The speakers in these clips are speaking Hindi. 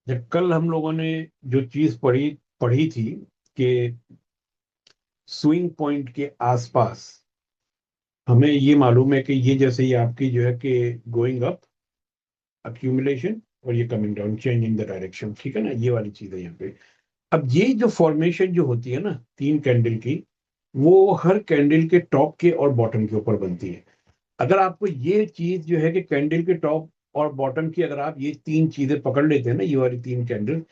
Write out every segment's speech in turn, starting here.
जब कल हम लोगों ने जो चीज पढ़ी पढ़ी थी कि स्विंग पॉइंट के आसपास हमें ये मालूम है कि ये जैसे ही आपकी जो है कि गोइंग अप अक्यूमुलेशन और ये coming down change in the direction, ठीक है ना, ये वाली चीज है यहाँ पे। अब ये जो फॉर्मेशन जो होती है ना तीन कैंडल की, वो हर कैंडल के टॉप के और बॉटम के ऊपर बनती है। अगर आपको ये चीज जो है कि कैंडल के टॉप और बॉटम की, अगर आप ये तीन चीजें पकड़ लेते हैं ना, ये वाली तीन कैंडल,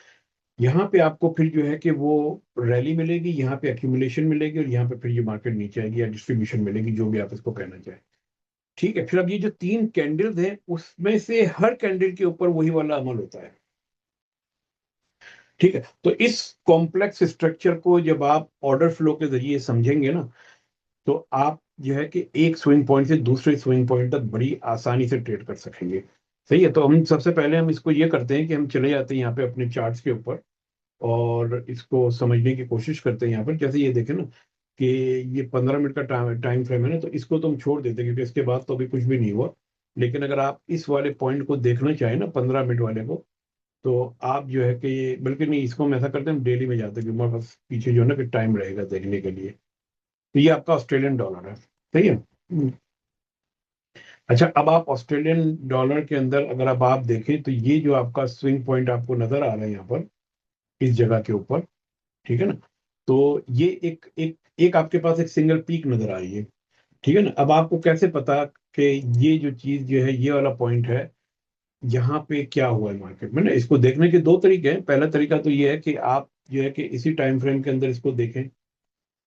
यहाँ पे आपको फिर जो है कि वो रैली मिलेगी, यहाँ पे एक्यूमुलेशन मिलेगी, और यहाँ पे फिर ये मार्केट नीचे आएगी या डिस्ट्रीब्यूशन मिलेगी, जो भी आप इसको कहना चाहें। ठीक है, फिर अब ये जो तीन कैंडल्स हैं उसमें से हर कैंडल के ऊपर वही वाला अमल होता है। ठीक है, तो इस कॉम्प्लेक्स स्ट्रक्चर को जब आप ऑर्डर फ्लो के जरिए समझेंगे ना, तो आप जो है कि एक स्विंग पॉइंट से दूसरे स्विंग पॉइंट तक बड़ी आसानी से ट्रेड कर सकेंगे। सही है, तो हम सबसे पहले हम इसको ये करते हैं कि हम चले जाते हैं यहाँ पे अपने चार्ट्स के ऊपर और इसको समझने की कोशिश करते हैं। यहाँ पर जैसे ये देखें ना कि ये 15 मिनट का टाइम फ्रेम है ना, तो इसको तो हम छोड़ देते हैं क्योंकि इसके बाद तो अभी कुछ भी नहीं हुआ। लेकिन अगर आप इस वाले पॉइंट को देखना चाहें ना, 15 मिनट वाले को, तो आप जो है कि बल्कि नहीं, इसको हम ऐसा करते हैं, हम डेली में जाते हैं क्योंकि हमारे पास पीछे जो है ना कि टाइम रहेगा देखने के लिए। तो ये आपका ऑस्ट्रेलियन डॉलर है। सही है। अच्छा, अब आप ऑस्ट्रेलियन डॉलर के अंदर अगर अब आप देखें तो ये जो आपका स्विंग पॉइंट आपको नजर आ रहा है यहाँ पर, इस जगह के ऊपर, ठीक है ना, तो ये एक एक एक आपके पास एक सिंगल पीक नजर आ रही है। ठीक है ना, अब आपको कैसे पता कि ये जो चीज जो है ये वाला पॉइंट है, यहाँ पे क्या हुआ है मार्केट में ना, इसको देखने के दो तरीके हैं। पहला तरीका तो ये है कि आप जो है कि इसी टाइम फ्रेम के अंदर इसको देखें,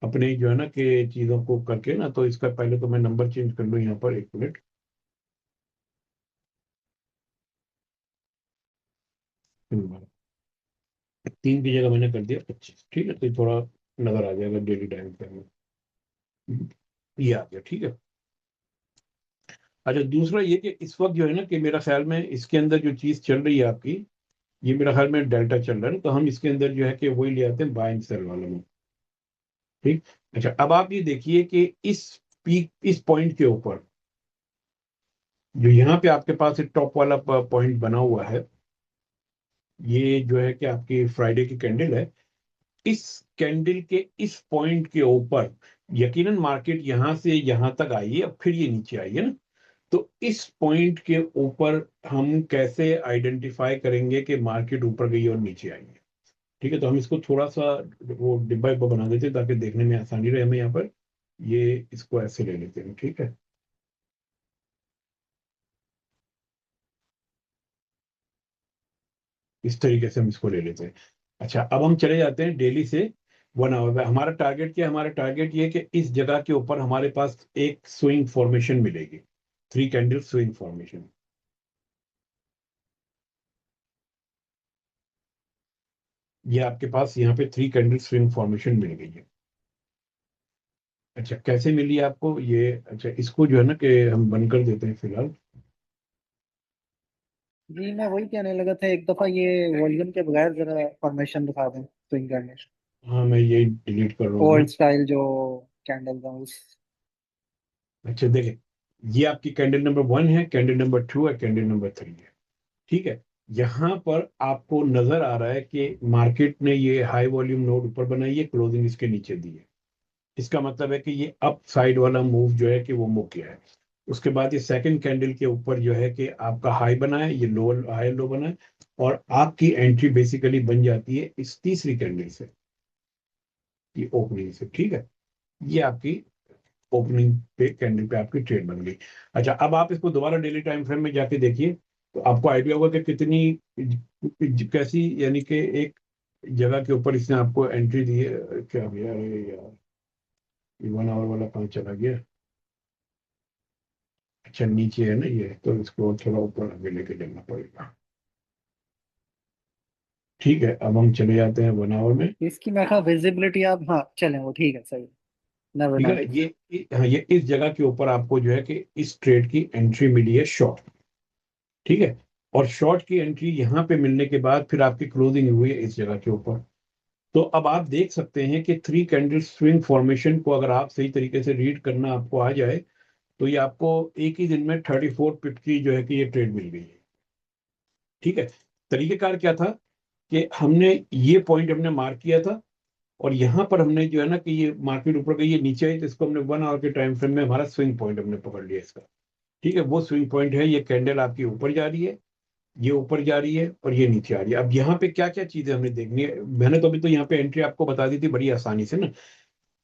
अपने जो है ना कि चीजों को करके ना। तो इसका पहले तो मैं नंबर चेंज कर लूँ यहाँ पर, एक मिनट। तीन की जगह मैंने कर दिया 25, ठीक है, तो ये थोड़ा नजर आ जाएगा डेली टाइम फ्रेम में। ये आ गया, ठीक है। अच्छा, दूसरा ये कि इस वक्त जो है ना कि मेरा ख्याल में इसके अंदर जो चीज चल रही है आपकी, ये मेरा ख्याल में डेल्टा चल रहा है ना, तो हम इसके अंदर जो है कि वही ले आते हैं बाय एंड सेल वाले में। ठीक। अच्छा, अब आप ये देखिए कि इस पीक, इस पॉइंट के ऊपर जो यहाँ पे आपके पास एक टॉप वाला पॉइंट बना हुआ है, ये जो है कि आपकी फ्राइडे की कैंडल है। इस कैंडल के इस पॉइंट के ऊपर यकीनन मार्केट यहां से यहां तक आई है, अब फिर ये नीचे आई है ना। तो इस पॉइंट के ऊपर हम कैसे आइडेंटिफाई करेंगे कि मार्केट ऊपर गई और नीचे आई है। ठीक है, तो हम इसको थोड़ा सा वो डिब्बा डिब्बा बना देते हैं ताकि देखने में आसानी रहे हमें। यहाँ पर ये इसको ऐसे ले लेते हैं, ठीक है, इस तरीके से हम इसको ले लेते हैं। अच्छा, अब हम चले जाते हैं डेली से 1 आवर में। हमारा टारगेट क्या है? हमारा टारगेट ये है कि इस जगह के ऊपर हमारे पास एक स्विंग फॉर्मेशन मिलेगी, थ्री कैंडल स्विंग फॉर्मेशन। ये आपके पास यहाँ पे थ्री कैंडल स्विंग फॉर्मेशन मिल गई है। अच्छा, कैसे मिली आपको ये? अच्छा, इसको जो है ना कि हम बंद कर देते हैं फिलहाल। जी मैं वही कहने लगा था, एक दफा ये वॉल्यूम के बगैर जरा फॉर्मेशन दिखा दें तो इंटरनेट हाँ, मैं यही डिलीट कर रहा हूँ ओल्ड ना। स्टाइल जो कैंडल था उस। अच्छा देखें, ये आपकी कैंडल नंबर 1 है, कैंडल नंबर 2 है, कैंडल नंबर 3 है। ठीक है, यहाँ पर आपको नजर आ रहा है कि मार्केट ने ये हाई वॉल्यूम नोड ऊपर बनाई है, क्लोजिंग इसके नीचे दी है। इसका मतलब है कि ये अप साइड वाला मूव जो है कि वो मुक गया है। उसके बाद ये सेकंड कैंडल के ऊपर जो है कि आपका हाई बना है, ये लो, हाई लो बना है, और आपकी एंट्री बेसिकली बन जाती है इस तीसरी कैंडल से, ये ओपनिंग से। ठीक है, ये आपकी ओपनिंग पे कैंडल पे आपकी ट्रेड बन गई। अच्छा, अब आप इसको दोबारा डेली टाइम फ्रेम में जाके देखिए, तो आपको आइडिया होगा कि कितनी कैसी, यानी कि एक जगह के ऊपर इसने आपको एंट्री दी है। क्या भैया, अरे यार, ये 1 आवर वाला कहाँ चला गया? अच्छा, नीचे है ना ये, तो इसको थोड़ा ऊपर आगे लेके जाना पड़ेगा। ठीक है, अब हम चले जाते हैं 1 आवर में। इसकी मैं कहा विजिबिलिटी आप, हाँ चलें वो ठीक है सही। नेवर ठीक है ना, नाइट। हाँ, ये इस जगह के ऊपर आपको जो है कि इस ट्रेड की एंट्री मिली है शॉर्ट। ठीक है, और शॉर्ट की एंट्री यहाँ पे मिलने के बाद फिर आपकी क्लोजिंग हुई है इस जगह के ऊपर। तो अब आप देख सकते हैं कि थ्री कैंडल स्विंग फॉर्मेशन को अगर आप सही तरीके से रीड करना आपको आ जाए, तो ये आपको एक ही दिन में 34 पिप की जो है कि ये ट्रेड मिल गई है। ठीक है, तरीकेकार क्या था कि हमने ये पॉइंट हमने मार्क किया था, और यहाँ पर हमने जो है ना कि ये मार्केट ऊपर गई, ये नीचे आई, तो इसको हमने 1 आवर के टाइम फ्रेम में हमारा स्विंग पॉइंट हमने पकड़ लिया इसका। ठीक है, वो स्विंग पॉइंट है, ये कैंडल आपकी ऊपर जा रही है, ये ऊपर जा रही है और ये नीचे आ रही है। अब यहाँ पे क्या क्या चीजें हमने देखनी है, मैंने तो अभी तो यहाँ पे एंट्री आपको बता दी थी बड़ी आसानी से ना।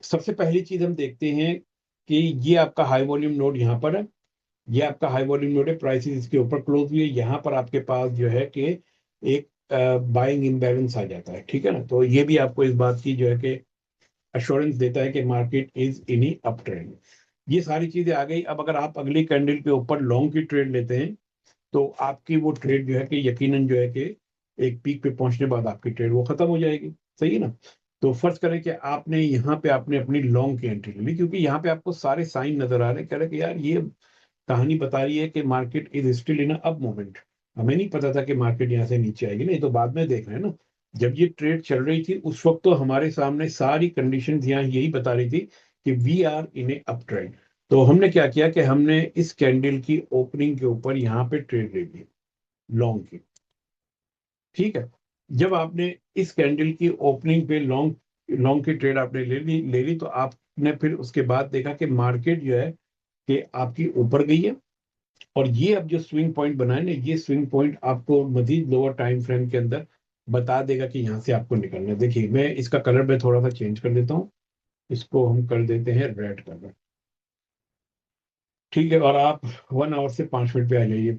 सबसे पहली चीज हम देखते हैं कि ये आपका हाई वॉल्यूम नोड यहाँ पर है, ये आपका हाई वॉल्यूम नोड है, प्राइसेस इसके ऊपर क्लोज हुई है, यहाँ पर आपके पास जो है कि एक बाइंग इम्बैलेंस आ जाता है। ठीक है ना, तो ये भी आपको इस बात की जो है कि अश्योरेंस देता है कि market is in up trend. ये सारी चीजें आ गई। अब अगर आप अगली कैंडल के ऊपर लॉन्ग की ट्रेड लेते हैं, तो आपकी वो ट्रेड जो है कि यकीनन जो है कि एक पीक पे पहुंचने बाद आपकी ट्रेड वो खत्म हो जाएगी। सही है ना। तो फर्ज करें कि आपने यहाँ पे आपने अपनी लॉन्ग की एंट्री ले ली, क्योंकि यहाँ पे आपको सारे साइन नजर आ रहे हैं, कह रहे हैं कि यार ये कहानी बता रही है कि market is still in up moment. हमें नहीं पता था कि मार्केट यहाँ से नीचे आएगी, नहीं तो बाद में देख रहे हैं ना। जब ये ट्रेड चल रही थी उस वक्त तो हमारे सामने सारी कंडीशन यहाँ यही बता रही थी कि we are in a uptrend. तो हमने क्या किया कि हमने इस कैंडल की ओपनिंग के ऊपर यहाँ पे ट्रेड ले ली लॉन्ग की। ठीक है, जब आपने इस कैंडल की ओपनिंग पे लॉन्ग लॉन्ग की ट्रेड आपने ले ली तो आपने फिर उसके बाद देखा कि मार्केट जो है कि आपकी ऊपर गई है, और ये अब जो स्विंग पॉइंट बना है ना, ये स्विंग पॉइंट आपको मजीद लोअर टाइम फ्रेम के अंदर बता देगा कि यहाँ से आपको निकलना है। देखिए मैं इसका कलर में थोड़ा सा चेंज कर देता हूँ, इसको हम कर देते हैं रेड कलर। ठीक है, और आप 1 आवर से 5 मिनट पे आ जाइए।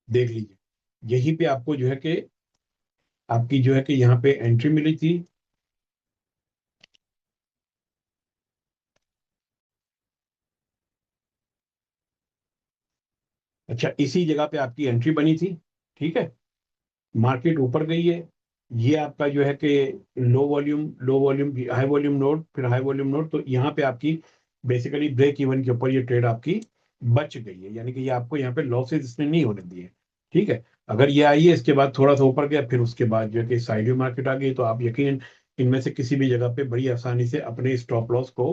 देख लीजिए, यहीं पे आपको जो है कि आपकी जो है कि यहाँ पे एंट्री मिली थी। अच्छा, इसी जगह पे आपकी एंट्री बनी थी। ठीक है, मार्केट ऊपर गई है, ये आपका जो है कि low volume high volume node, फिर हाई वॉल्यूम नोड, तो यहाँ पे आपकी बेसिकली ब्रेक इवन के ऊपर ये ट्रेड आपकी बच गई है, यानी कि ये आपको यहाँ पे लॉसेज इसने नहीं होने दिए। ठीक है, अगर ये आई है इसके बाद थोड़ा सा ऊपर गया, फिर उसके बाद जो है कि साइड मार्केट आ गई, तो आप यकीन इनमें से किसी भी जगह पे बड़ी आसानी से अपने स्टॉप लॉस को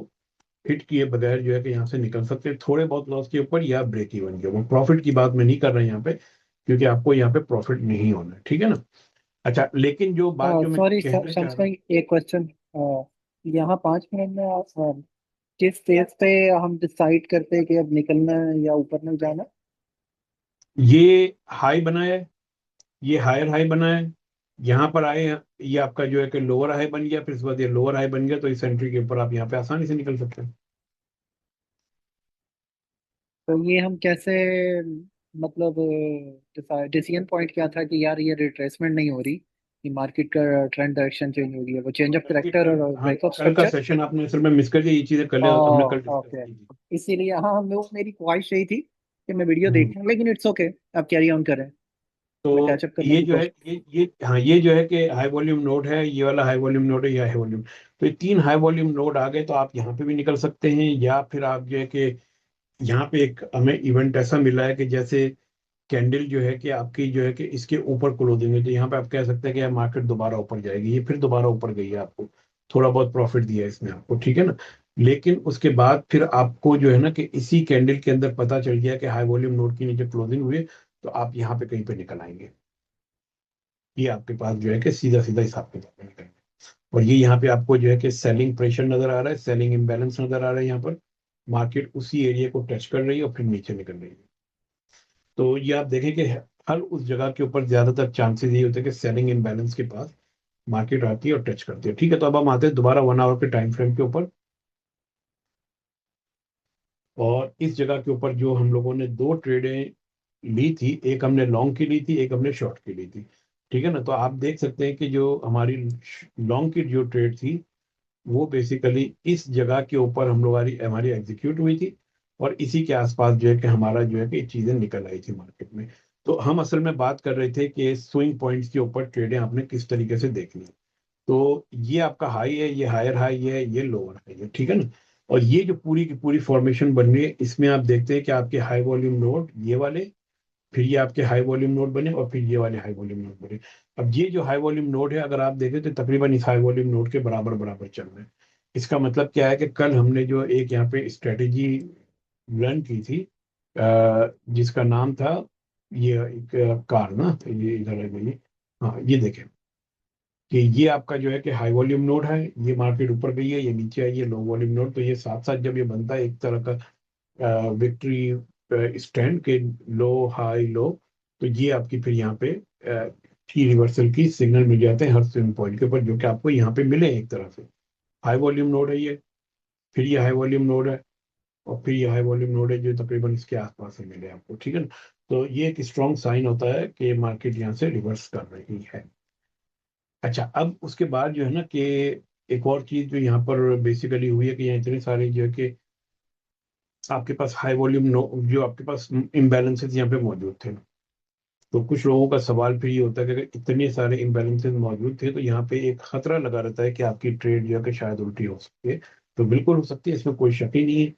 हिट किए बगैर जो है कि यहाँ से निकल सकते हैं, थोड़े बहुत लॉस के ऊपर या ब्रेक इवन के ऊपर। प्रॉफिट की बात मैं नहीं कर रहा यहाँ पे, क्योंकि आपको यहाँ पे प्रॉफिट नहीं होना है। ठीक है ना। अच्छा, लेकिन जो बात जो मैं सॉरी कहना चाह शम्स रहा हूँ, भाई, एक क्वेश्चन। यहाँ 5 मिनट में आप किस फेज पे हम डिसाइड करते हैं कि अब निकलना है या ऊपर नहीं जाना? ये हाई बना है, ये हायर हाई बना है, यहाँ पर आए हैं, ये आपका जो है कि लोअर हाई बन गया, फिर इसके बाद ये लोअर हाई बन गया, तो इस एंट्री के ऊपर आप यहाँ पे आसानी से निकल सकते हैं। तो ये हम कैसे, मतलब डिसीजन पॉइंट क्या था कि यार ये रिट्रेसमेंट नहीं हो रही, कि मार्केट का ट्रेंड डायरेक्शन चेंज हो रही है, वो चेंज ऑफ कल की करेक्टर और हाँ, ब्रेकअप कल का स्ट्रक्चर? सेशन आपने असल में मिस कर दिया, ये चीजें कल हमने कल डिस्कस ओके, की थी। इसीलिए हाँ, मेरी ख्वाहिश यही थी कि मैं वीडियो हम्म। देखूं, लेकिन इट्स ओके, आप कैरी ऑन करें, मैं तो कैचअप करने ये की जो है कोशिश। ये हाँ, ये जो है कि हाई वॉल्यूम नोड है, ये वाला हाई वॉल्यूम नोड है, या हाई वॉल्यूम, तो ये 3 हाई वॉल्यूम नोड आ गए, तो आप यहाँ पे भी निकल सकते हैं, या फिर आप जो है कि यहाँ पे एक हमें इवेंट ऐसा मिला है कि जैसे कैंडल जो है कि आपकी जो है कि इसके ऊपर क्लोजिंग है, तो यहाँ पे आप कह सकते हैं कि यार मार्केट दोबारा ऊपर जाएगी, ये फिर दोबारा ऊपर गई है, आपको थोड़ा बहुत प्रॉफिट दिया है इसने आपको। ठीक है ना, लेकिन उसके बाद फिर आपको जो है ना कि इसी कैंडल के अंदर पता चल गया कि हाई वॉल्यूम नोड की नीचे क्लोजिंग हुई है, तो आप यहाँ पे कहीं पे निकल आएंगे। ये आपके पास जो है कि सीधा सीधा हिसाब किताब निकल, और ये यहाँ पे आपको जो है कि सेलिंग प्रेशर नजर आ रहा है, सेलिंग इम्बैलेंस नजर आ रहा है यहाँ पर। मार्केट उसी एरिया को टच कर रही है और फिर नीचे निकल रही है। तो ये आप देखें कि हर उस जगह के ऊपर ज्यादातर चांसेस ये होते हैं कि सेलिंग इम्बैलेंस के पास मार्केट आती है और टच करती है। ठीक है, तो अब हम आते हैं दोबारा 1 आवर के टाइम फ्रेम के ऊपर, और इस जगह के ऊपर जो हम लोगों ने दो ट्रेडें ली थी, एक हमने लॉन्ग की ली थी, एक हमने शॉर्ट की ली थी। ठीक है ना, तो आप देख सकते हैं कि जो हमारी लॉन्ग की जो ट्रेड थी वो बेसिकली इस जगह के ऊपर हम लोग हमारी हमारी एग्जीक्यूट हुई थी, और इसी के आसपास जो है कि हमारा जो है कि चीजें निकल आई थी मार्केट में। तो हम असल में बात कर रहे थे कि स्विंग पॉइंट्स के ऊपर ट्रेडें आपने किस तरीके से देखनी है। तो ये आपका हाई है, ये हायर हाई है, ये लोअर हाई है। ठीक है ना, और ये जो पूरी की पूरी फॉर्मेशन बन रही है, इसमें आप देखते हैं कि आपके हाई वॉल्यूम नोड ये वाले, फिर ये आपके हाई वॉल्यूम नोड बने, और फिर ये वाले हाई वॉल्यूम नोड बने। अब ये जो हाई वॉल्यूम नोड है, अगर आप देखें तो तकरीबन इस हाई वॉल्यूम नोड के बराबर बराबर चल रहे हैं। इसका मतलब क्या है कि कल हमने जो एक यहाँ पे स्ट्रेटेजी लर्न की थी, जिसका नाम था, ये एक कार ना, ये इधर है ये, हाँ ये देखें कि ये आपका जो है कि हाई वॉल्यूम नोड है, ये मार्केट ऊपर गई है, ये नीचे आई है लो वॉल्यूम नोड, तो ये साथ साथ जब ये बनता है एक तरह का विक्ट्री स्टैंड के लो हाई लो, तो ये आपकी फिर यहाँ पे की रिवर्सल की सिग्नल मिल जाते हैं हर स्विंग पॉइंट के ऊपर, जो कि आपको यहाँ पे मिले एक तरह से। हाई वॉल्यूम नोड है ये, फिर ये हाई वॉल्यूम नोड है, और फिर ये हाई वॉल्यूम नोड है जो तकरीबन इसके आसपास ही मिले आपको, ठीक है ना। तो ये एक स्ट्रॉन्ग साइन होता है कि मार्केट यहाँ से रिवर्स कर रही है। अच्छा, अब उसके बाद जो है ना कि एक और चीज जो यहाँ पर बेसिकली हुई है कि यहाँ इतने सारे जो है कि आपके पास हाई वॉल्यूम नो, जो आपके पास इम्बैलेंसेस यहाँ पे मौजूद थे। तो कुछ लोगों का सवाल फिर ये होता है कि अगर इतने सारे इम्बैलेंसेस मौजूद थे तो यहाँ पे एक खतरा लगा रहता है कि आपकी ट्रेड जो है कि शायद उल्टी हो सकती है। तो बिल्कुल हो सकती है, इसमें कोई शक ही नहीं है।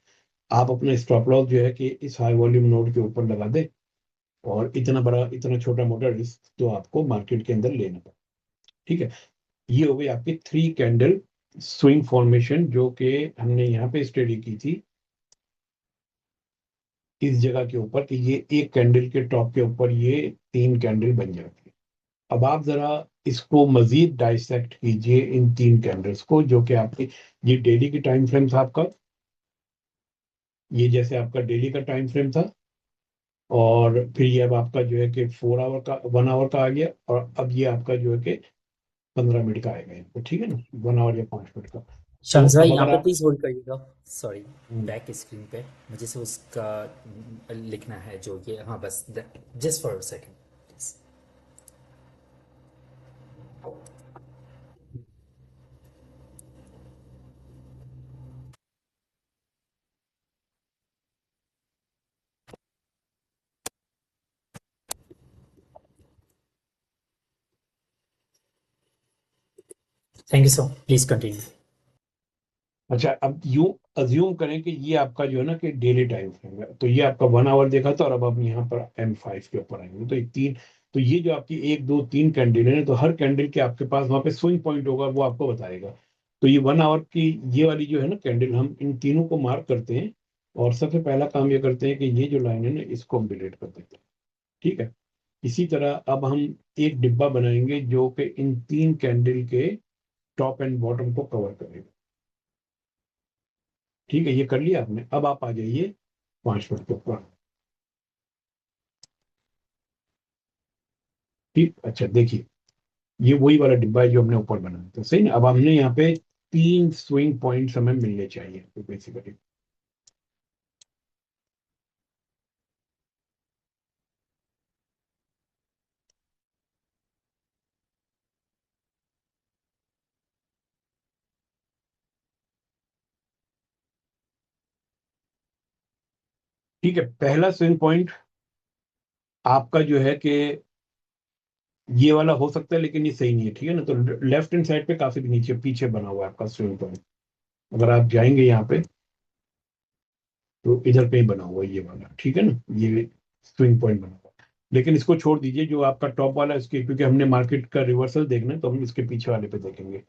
आप अपना स्टॉप लॉस जो है कि इस हाई वॉल्यूम नोड के ऊपर लगा दें, और इतना बड़ा इतना छोटा मोटा रिस्क तो आपको मार्केट के अंदर लेना पड़ा। ठीक है, ये हो गई आपकी 3 कैंडल स्विंग फॉर्मेशन जो कि हमने यहाँ पे स्टडी की थी इस जगह के ऊपर, कि ये एक कैंडल के टॉप के ऊपर ये 3 कैंडल बन जाती है। अब आप जरा इसको मजीद डाइसेक्ट कीजिए इन 3 कैंडल्स को, जो कि आपकी, ये डेली की टाइम फ्रेम था आपका, ये जैसे आपका डेली का टाइम फ्रेम था, और फिर ये अब आपका जो है कि 4 आवर का 1 आवर का आ गया, और अब ये आपका जो है कि 15 मिनट का आएगा इनको, ठीक है ना, 1 आवर या 5 मिनट का। तो शम्स भाई अब यहाँ अगर पे आप, प्लीज होल्ड करिएगा। सॉरी, हम्म, बैक स्क्रीन पे मुझे से उसका लिखना है जो ये, हाँ बस just for a second please. Thank you sir, please continue. अच्छा अब यूं अज्यूम करें कि ये आपका जो है ना कि डेली टाइम फ्रेम है, तो ये आपका 1 आवर देखा था, और अब आप यहाँ पर M5 के ऊपर आएंगे तो ये तीन, तो ये जो आपकी 1 2 3 कैंडल है, तो हर कैंडल के आपके पास वहां पे स्विंग पॉइंट होगा, वो आपको बताएगा। तो ये 1 आवर की ये वाली जो है ना कैंडल, हम इन तीनों को मार्क करते हैं, और सबसे पहला काम ये करते हैं कि ये जो लाइन है ना इसको हम डिलीट कर देते हैं। ठीक है, इसी तरह अब हम एक डिब्बा बनाएंगे जो कि इन 3 कैंडल के टॉप एंड बॉटम को कवर करेगा। ठीक है, ये कर लिया आपने, अब आप आ जाइए 5 मिनट के ऊपर। ठीक, अच्छा देखिए, ये वही वाला डिब्बा है जो हमने ऊपर बनाया था, सही ना। अब हमने यहाँ पे 3 स्विंग पॉइंट्स हमें मिलने चाहिए, तो बेसिकली ठीक है, पहला स्विंग पॉइंट आपका जो है कि ये वाला हो सकता है, लेकिन ये सही नहीं है, ठीक है ना। तो लेफ्ट हैंड साइड पे काफी नीचे पीछे बना हुआ है आपका स्विंग पॉइंट। अगर आप जाएंगे यहाँ पे तो इधर पे ही बना हुआ है ये वाला, ठीक है ना, ये स्विंग पॉइंट बना हुआ है। लेकिन इसको छोड़ दीजिए, जो आपका टॉप वाला है इसके, क्योंकि हमने मार्केट का रिवर्सल देखना है तो हम इसके पीछे वाले पे देखेंगे।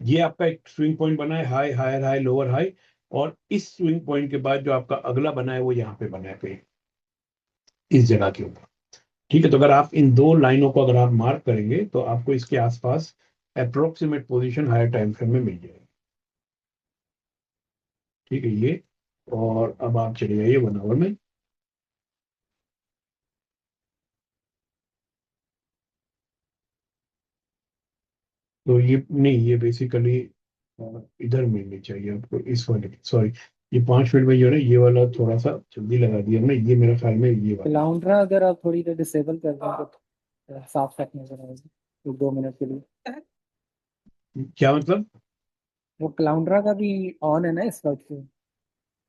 ये आपका एक स्विंग पॉइंट बना है, high higher high lower high, और इस स्विंग पॉइंट के बाद जो आपका अगला बना है वो यहाँ पे बना है पे, इस जगह के ऊपर। ठीक है, तो अगर आप इन दो लाइनों को अगर आप मार्क करेंगे तो आपको इसके आसपास approximate position higher time frame में मिल जाएगी। ठीक है, ये, और अब आप चले जाइए 1 आवर में। तो ये नहीं, ये बेसिकली इधर मिलनी चाहिए आपको, इस वाले, सॉरी, ये 5 मिनट में जो है ना ये वाला थोड़ा सा जल्दी लगा दिया हमने, ये मेरे ख्याल में ये वाला। क्लाउंड्रा अगर आप थोड़ी देर डिसेबल कर दें तो साफ साफ नजर आएगी, 2 मिनट के लिए। क्या मतलब? वो क्लाउंड्रा का भी ऑन है ना इस वक्त?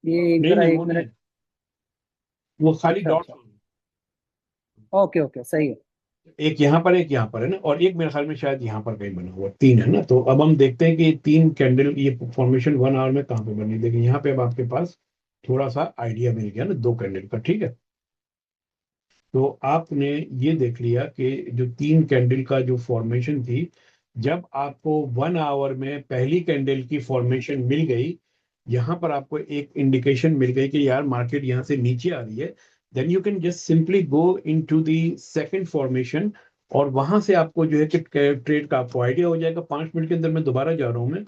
ये नहीं जरा नहीं, एक वो नहीं, मिनट। वो खाली अच्छा डॉट्स। अच्छा, ओके ओके, सही है। एक यहाँ पर, एक यहाँ पर है ना, और एक मेरे ख्याल में शायद यहाँ पर कहीं बना हुआ, 3 है ना। तो अब हम देखते हैं कि ये 3 कैंडल, ये फॉर्मेशन 1 आवर में कहाँ पे बनी। देखिए यहाँ पे अब आपके पास थोड़ा सा आइडिया मिल गया ना 2 कैंडल का, ठीक है। तो आपने ये देख लिया कि जो 3 कैंडल का जो फॉर्मेशन थी, जब आपको 1 आवर में पहली कैंडल की फॉर्मेशन मिल गई, यहां पर आपको एक इंडिकेशन मिल गई कि यार मार्केट यहां से नीचे आ रही है, then you can just simply go into the second formation, और वहां से आपको जो है कि ट्रेड का आपको आइडिया हो जाएगा। 5 मिनट के अंदर मैं दोबारा जा रहा हूं मैं,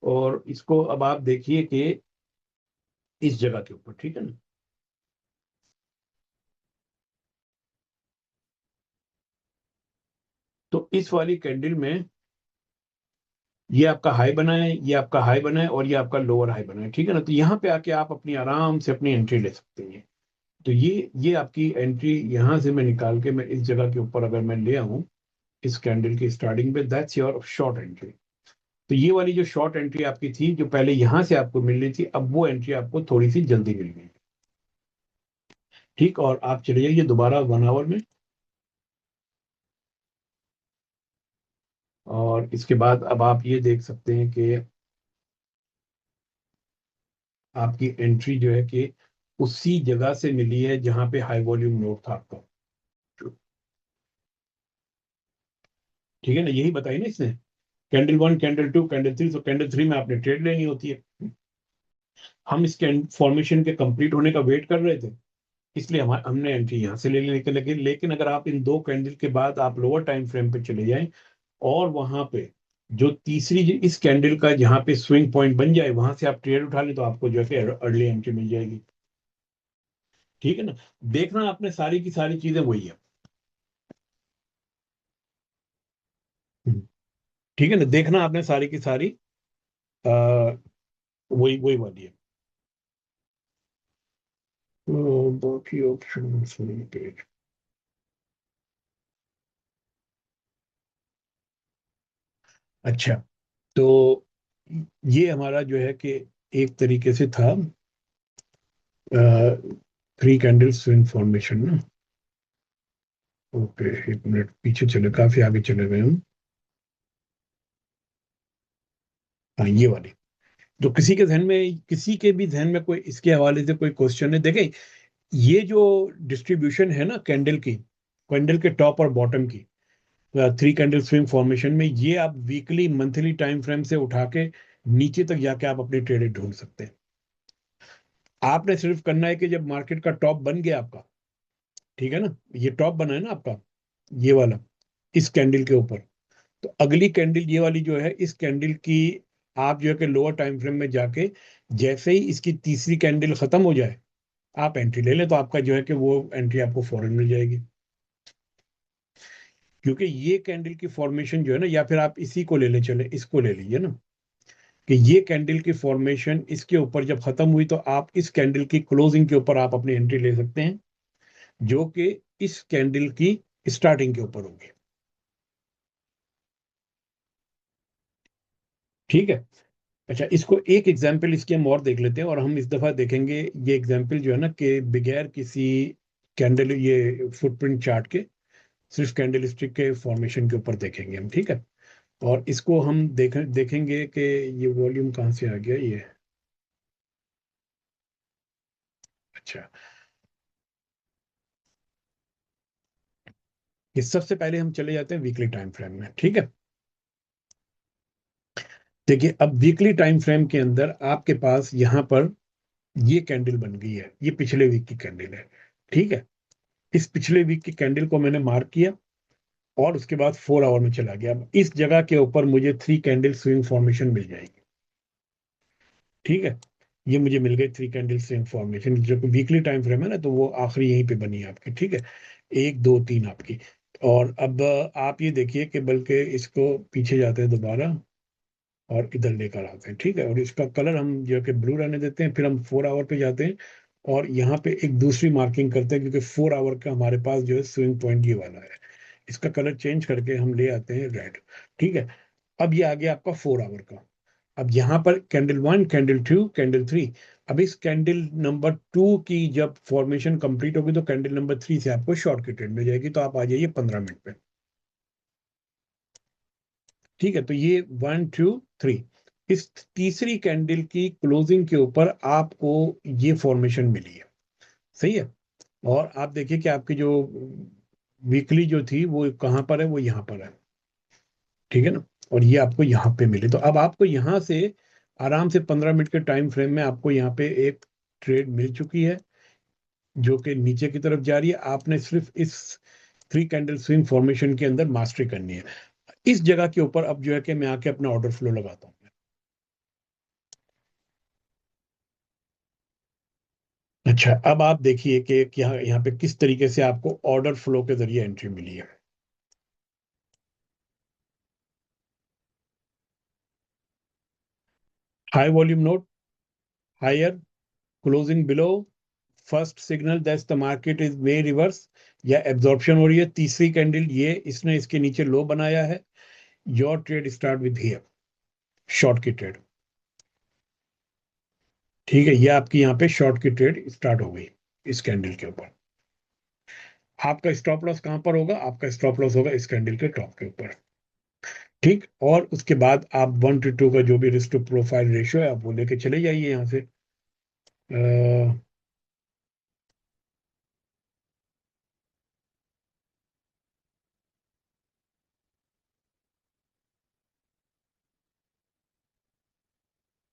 और इसको अब आप देखिए कि इस जगह के ऊपर, ठीक है ना, तो इस वाली कैंडल में ये आपका हाई बना है, ये आपका हाई बना है, और ये आपका लोअर हाई बना है, ठीक है ना। तो यहाँ पे आके आप अपनी आराम से अपनी एंट्री ले सकते हैं। तो ये आपकी एंट्री यहाँ से मैं निकाल के मैं इस जगह के ऊपर अगर मैं ले आऊं, इस कैंडल की स्टार्टिंग पे, दैट्स योर शॉर्ट एंट्री। तो ये वाली जो शॉर्ट एंट्री आपकी थी, जो पहले यहाँ से आपको मिल रही थी, अब वो एंट्री आपको थोड़ी सी जल्दी मिल गई, ठीक। और आप चले जाइए दोबारा 1 आवर में, और इसके बाद अब आप ये देख सकते हैं कि आपकी एंट्री जो है कि उसी जगह से मिली है जहां पे हाई वॉल्यूम नोट था आपका, ठीक है ना। यही बताई ना इसने, कैंडल 1, कैंडल 2, कैंडल 3, तो कैंडल 3 में आपने ट्रेड लेनी होती है। हम इस फॉर्मेशन के कंप्लीट होने का वेट कर रहे थे, इसलिए हमने एंट्री यहाँ से ले लेके लगे। लेकिन अगर आप इन दो कैंडल के बाद आप लोअर टाइम फ्रेम पे चले जाएं, और वहां पे जो तीसरी इस कैंडल का जहां पे स्विंग पॉइंट बन जाए, वहां से आप ट्रेड उठा लें, तो आपको जो है कि अर्ली एंट्री मिल जाएगी, ठीक है ना। देखना आपने सारी की सारी चीजें वही है, ठीक है ना। देखना आपने सारी की सारी आ, वही वही वाली है। बाकी ऑप्शन पेज, अच्छा, तो ये हमारा जो है कि एक तरीके से था 3 कैंडल स्विंग फॉर्मेशन ना। ओके, 1 मिनट पीछे चले, काफी आगे चले गए हम। हाँ, ये वाली, जो किसी के भी जहन में कोई इसके हवाले से कोई क्वेश्चन है, देखें, ये जो डिस्ट्रीब्यूशन है ना कैंडल की, कैंडल के टॉप और बॉटम की, 3 कैंडल स्विंग फॉर्मेशन में, ये आप वीकली मंथली टाइम फ्रेम से उठा के नीचे तक जाके आप अपनी ट्रेड ढूंढ सकते हैं। आपने सिर्फ करना है कि जब मार्केट का टॉप बन गया आपका, ठीक है ना, ये टॉप बना है ना आपका, ये वाला, इस कैंडल के ऊपर, तो अगली कैंडल ये वाली जो है, इस कैंडल की आप जो है कि लोअर टाइम फ्रेम में जाके, जैसे ही इसकी तीसरी कैंडल खत्म हो जाए, आप एंट्री ले लें, तो आपका जो है कि वो एंट्री आपको फौरन मिल जाएगी। क्योंकि ये कैंडल की फॉर्मेशन जो है ना, या फिर आप इसी को ले ले, चले इसको ले लीजिए ना, कि ये कैंडल की फॉर्मेशन इसके ऊपर जब खत्म हुई, तो आप इस कैंडल की क्लोजिंग के ऊपर आप अपनी एंट्री ले सकते हैं, जो कि इस कैंडल की स्टार्टिंग के ऊपर होगी, ठीक है। अच्छा, इसको एक एग्जाम्पल इसके हम और देख लेते हैं, और हम इस दफा देखेंगे ये एग्जाम्पल जो है ना, कि बगैर किसी कैंडल, ये फुटप्रिंट चार्ट के, सिर्फ कैंडल स्टिक के फॉर्मेशन के ऊपर देखेंगे हम, ठीक है। और इसको हम देखेंगे कि ये वॉल्यूम कहाँ से आ गया ये, अच्छा, ये सबसे पहले हम चले जाते हैं वीकली टाइम फ्रेम में, ठीक है। देखिए, अब वीकली टाइम फ्रेम के अंदर आपके पास यहाँ पर ये कैंडल बन गई है, ये पिछले वीक की कैंडल है, ठीक है। इस पिछले वीक की कैंडल को मैंने मार्क किया, और उसके बाद 4 आवर में चला गया। अब इस जगह के ऊपर मुझे 3 कैंडल स्विंग फॉर्मेशन मिल जाएगी, ठीक है। ये मुझे मिल गई 3 कैंडल स्विंग फॉर्मेशन, जो वीकली टाइम फ्रेम है ना, तो वो आखिरी यहीं पे बनी है आपकी, ठीक है, 1 2 3 आपकी। और अब आप ये देखिए कि बल्कि इसको पीछे जाते हैं दोबारा, और इधर लेकर आते हैं, ठीक है। और इसका कलर हम जो है कि ब्लू रहने देते हैं, फिर हम 4 आवर पे जाते हैं, और यहाँ पे एक दूसरी मार्किंग करते हैं, क्योंकि 4 आवर का हमारे पास जो है स्विंग पॉइंट ये वाला है। इसका कलर चेंज करके हम ले आते हैं रेड, ठीक है। अब ये आ गया आपका 4 आवर का। अब यहाँ पर कैंडल 1, कैंडल 2, कैंडल 3, अब इस कैंडल नंबर 2 की जब फॉर्मेशन कंप्लीट होगी, तो कैंडल नंबर 3 से आपको शॉर्ट की ट्रेड मिल जाएगी, तो आप आ जाइए 15 मिनट पे, ठीक है। तो ये 1 2 3, इस तीसरी कैंडल की क्लोजिंग के ऊपर आपको ये फॉर्मेशन मिली है, सही है। और आप देखिए कि आपकी जो वीकली जो थी वो कहाँ पर है, वो यहाँ पर है, ठीक है ना, और ये आपको यहाँ पे मिले। तो अब आपको यहाँ से आराम से 15 मिनट के टाइम फ्रेम में आपको यहाँ पे एक ट्रेड मिल चुकी है जो कि नीचे की तरफ जा रही है। आपने सिर्फ इस 3 कैंडल स्विंग फॉर्मेशन के अंदर मास्टरी करनी है। इस जगह के ऊपर अब जो है कि मैं आके अपना ऑर्डर फ्लो लगाता हूँ। अच्छा, अब आप देखिए कि यहाँ यहाँ पे किस तरीके से आपको ऑर्डर फ्लो के जरिए एंट्री मिली है। High volume note, higher, closing below, first signal that's the market is way reverse या एब्जॉर्प्शन हो रही है। तीसरी कैंडल ये इसने इसके नीचे लो बनाया है। Your trade start with here, short की ट्रेड। ठीक है, ये आपकी यहाँ पे शॉर्ट की ट्रेड स्टार्ट हो गई इस कैंडल के ऊपर। आपका स्टॉप लॉस कहां पर होगा? आपका स्टॉप लॉस होगा इस कैंडल के टॉप के ऊपर। ठीक, और उसके बाद आप 1 to 2 का जो भी रिस्क टू प्रोफाइल रेशियो है आप वो लेके चले जाइए यहाँ से।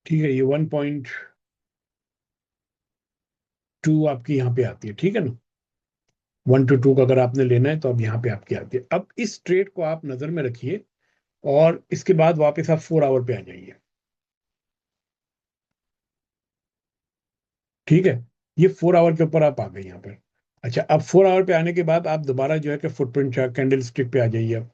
ठीक है, ये 1.2 आपकी यहाँ पे आती है। ठीक है ना, 1 to 2 का अगर आपने लेना है तो अब यहाँ पे आपकी आती है। अब इस ट्रेड को आप नजर में रखिए और इसके बाद वापस आप 4 आवर पे आ जाइए। ठीक है, ये 4 आवर के ऊपर आप आ गए यहाँ पर। अच्छा, अब 4 आवर पे आने के बाद आप दोबारा जो है कि फुटप्रिंट कैंडल स्टिक पे आ जाइए अब।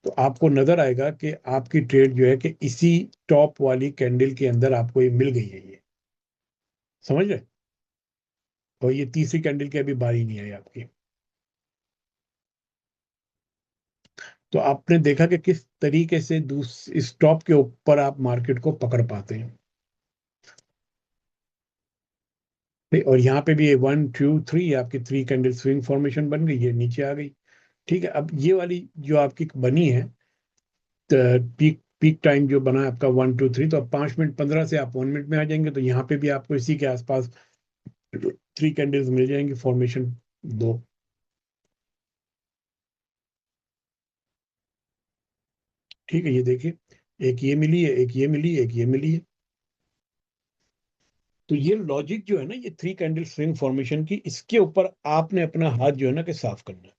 तो आपको नजर आएगा कि आपकी ट्रेड जो है कि इसी टॉप वाली कैंडल के अंदर आपको ये मिल गई है, ये समझ रहे। और ये तीसरी कैंडल की अभी बारी नहीं आई आपकी। तो आपने देखा कि किस तरीके से इस टॉप के ऊपर आप मार्केट को पकड़ पाते हैं। और यहाँ पे भी 1 2 3 आपकी 3 कैंडल स्विंग फॉर्मेशन बन गई, ये नीचे आ गई। ठीक है, अब ये वाली जो आपकी बनी है पीक पीक टाइम जो बना है आपका 1 2 3, तो अब 5 मिनट 15 से आप 1 मिनट में आ जाएंगे। तो यहाँ पे भी आपको इसी के आसपास 3 कैंडल्स मिल जाएंगी, फॉर्मेशन दो। ठीक है, ये देखिए, एक ये मिली है, एक ये मिली है, एक ये मिली है। तो ये लॉजिक जो है ना, ये 3 कैंडल स्विंग फॉर्मेशन की, इसके ऊपर आपने अपना हाथ जो है ना कि साफ करना है।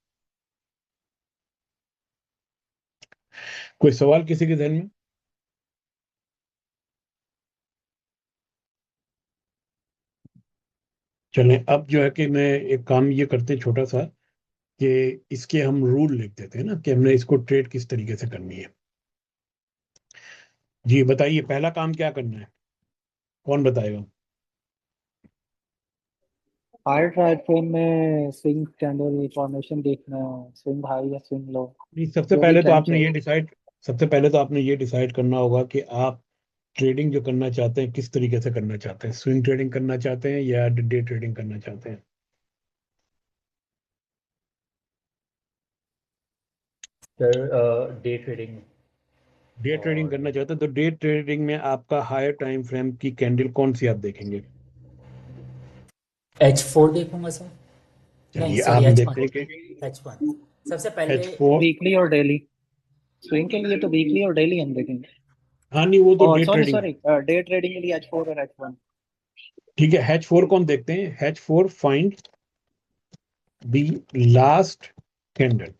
कोई सवाल किसी के ध्यान में? चलें, अब जो है कि मैं एक काम ये करते हैं छोटा सा कि इसके हम रूल लिख देते हैं ना कि हमने इसको ट्रेड किस तरीके से करनी है। जी बताइए, पहला काम क्या करना है, कौन बताएगा? हायर ट्रायल फ्रेम में स्विंग कैंडल फॉर्मेशन देखना है, स्विंग हाई या स्विंग लो, नहीं, सबसे जो भी पहले तो ट्रेंड आपने ये चाहिए। डिसाइड सबसे पहले तो आपने ये डिसाइड करना होगा कि आप ट्रेडिंग जो करना चाहते हैं किस तरीके से करना चाहते हैं। स्विंग ट्रेडिंग करना चाहते हैं या डे ट्रेडिंग करना चाहते हैं? Sir day trading. Day trading और करना चाहते हैं तो डे ट्रेडिंग में आपका हायर टाइम फ्रेम की कैंडल कौन सी आप देखेंगे? H4 देखूंगा सर। नहीं चलिए, सॉरी, आप H1। देखते हैं कि H1 सबसे पहले। H4। वीकली और डेली, स्विंग के लिए तो वीकली और डेली हम देखेंगे। हाँ नहीं, वो तो और डे सॉरी ट्रेडिंग है। सॉरी, डे ट्रेडिंग के लिए H4 और H1। ठीक है, H4 कौन देखते हैं? H4 find the last candle.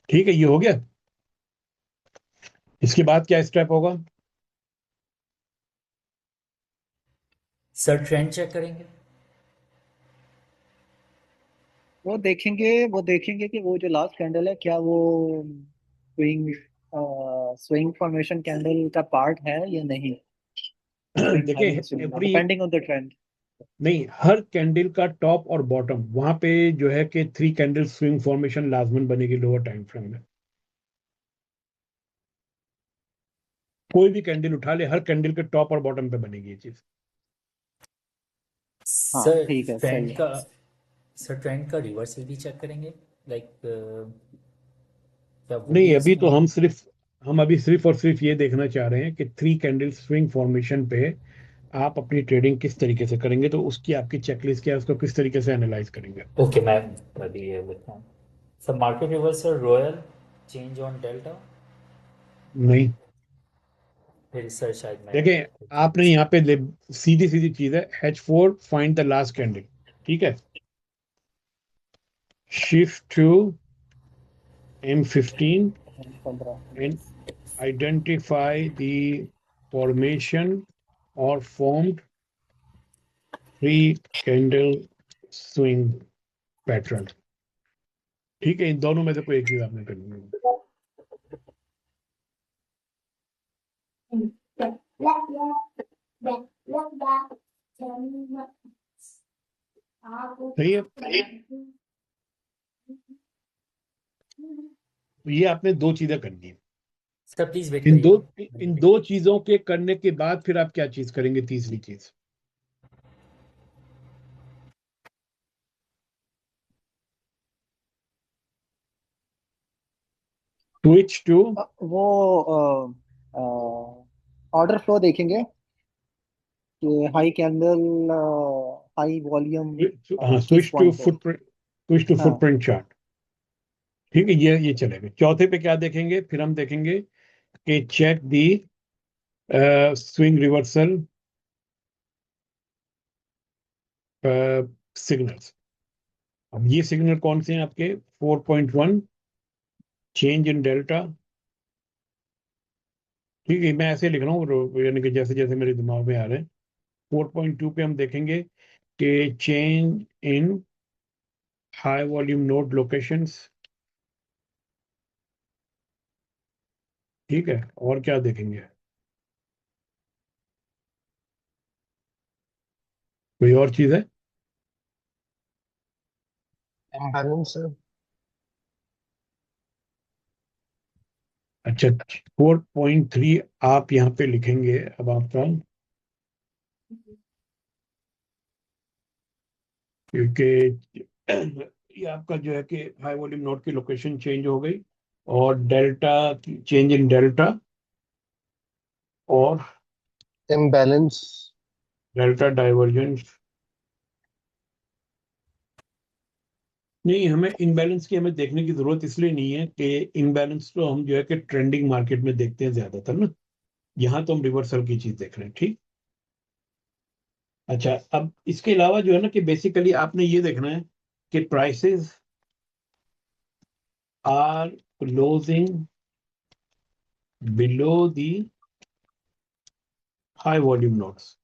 ठीक है, ये हो गया। इसके बाद क्या स्टेप होगा? सर ट्रेंड चेक करेंगे। वो देखेंगे कि वो जो लास्ट कैंडल है क्या वो स्विंग स्विंग फॉर्मेशन कैंडल का पार्ट है या नहीं, स्विंग हाई या देखिए, swing low, every depending on the trend. नहीं, हर कैंडल का टॉप और बॉटम वहां पे जो है कि 3 कैंडल स्विंग फॉर्मेशन लाजमन बनेगी लोअर टाइम फ्रेम में। कोई भी कैंडल उठा ले, हर कैंडल के टॉप और बॉटम पे बनेगी ये चीज। हाँ सर ठीक है, सही ट्रेंड है। का सर ट्रेंड का रिवर्सल भी चेक करेंगे। लाइक क्या वो नहीं, भी अभी तो उसमें। हम अभी सिर्फ और सिर्फ ये देखना चाह रहे हैं कि 3 कैंडल स्विंग फॉर्मेशन पे आप अपनी ट्रेडिंग किस तरीके से करेंगे। तो उसकी आपकी चेकलिस्ट क्या है, उसको किस तरीके से एनालाइज करेंगे? ओके मैं अभी ये बताऊँ। Sir market reversal royal change on delta, नहीं, फिर सर शायद मैं देखें आपने यहाँ पे सीधी सीधी चीज है, H4 find the last candle, ठीक है, shift to M15 15। and identify the formation or formed three candle swing pattern। ठीक है, इन दोनों में से कोई एक चीज आपने करनी है। सही है, तो ये आपने दो चीजें करनी है। सर प्लीज वेट इन दो करिएगा। इन दो चीजों के करने के बाद फिर आप क्या चीज करेंगे, तीसरी चीज। स्विच टू, वो ऑर्डर फ्लो देखेंगे कि हाई कैंडल, हाई वॉल्यूम हाँ, किस स्विच टू पॉइंट पे। फुटप्रिंट, स्विच टू हाँ, फुटप्रिंट चार्ट। ठीक है, ये चलेगा। चौथे पे क्या देखेंगे, फिर हम देखेंगे कि check the swing reversal signals. अब ये सिग्नल कौन से हैं आपके, 4.1 चेंज इन डेल्टा। ठीक है, मैं ऐसे लिख रहा हूँ, यानी कि जैसे जैसे मेरे दिमाग में आ रहे हैं। 4.2 पे हम देखेंगे कि change in high volume node locations. ठीक है, और क्या देखेंगे, कोई और चीज है। इम्बैलेंस है। अच्छा, 4.3 आप यहाँ पे लिखेंगे। अब आपका, क्योंकि ये आपका जो है कि हाई वॉल्यूम नोड की लोकेशन चेंज हो गई, और डेल्टा, चेंज इन डेल्टा, और इम्बैलेंस। Delta divergence. नहीं, हमें इनबैलेंस की हमें देखने की जरूरत इसलिए नहीं है कि इनबैलेंस तो हम जो है कि ट्रेंडिंग मार्केट में देखते हैं ज्यादातर ना। यहाँ तो हम रिवर्सल की चीज देख रहे हैं, ठीक। अच्छा, अब इसके अलावा जो है ना कि बेसिकली आपने ये देखना है कि prices are closing below the high volume notes.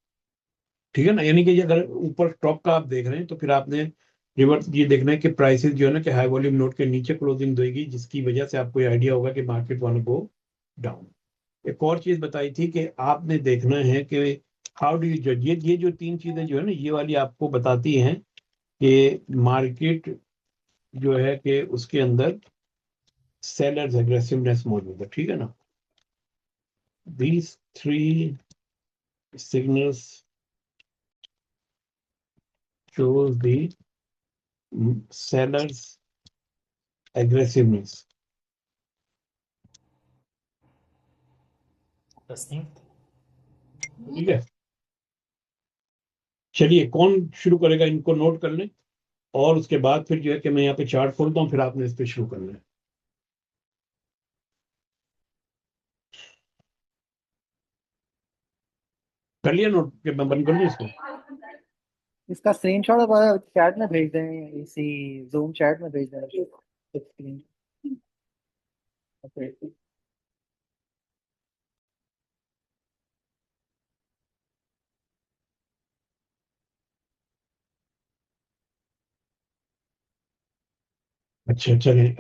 ठीक है ना, यानी कि ये अगर ऊपर टॉप का आप देख रहे हैं तो फिर आपने रिवर्स ये देखना है कि प्राइसेस जो है ना कि हाई वॉल्यूम नोट के नीचे क्लोजिंग देगी, जिसकी वजह से आपको आइडिया होगा कि मार्केट वाला गो डाउन। एक और चीज बताई थी कि आपने देखना है कि हाउ डू यू जज, ये जो तीन चीजें जो है ना, ये वाली आपको बताती हैं कि मार्केट जो है कि उसके अंदर सेलर्स एग्रेसिवनेस मौजूद है। ठीक है ना, these three signals shows the sellers aggressiveness। Listening. ठीक है, चलिए कौन शुरू करेगा, इनको नोट कर लें, और उसके बाद फिर जो है कि मैं यहाँ पे चार्ट खोलता हूँ, फिर आपने इस पे शुरू करना है। कर लिया नोट कि मैं बंद कर दूँ इसको। इसका स्क्रीनशॉट चैट में भेज दें, इसी जूम चैट में भेज दें स्क्रीन। अच्छा चलिए,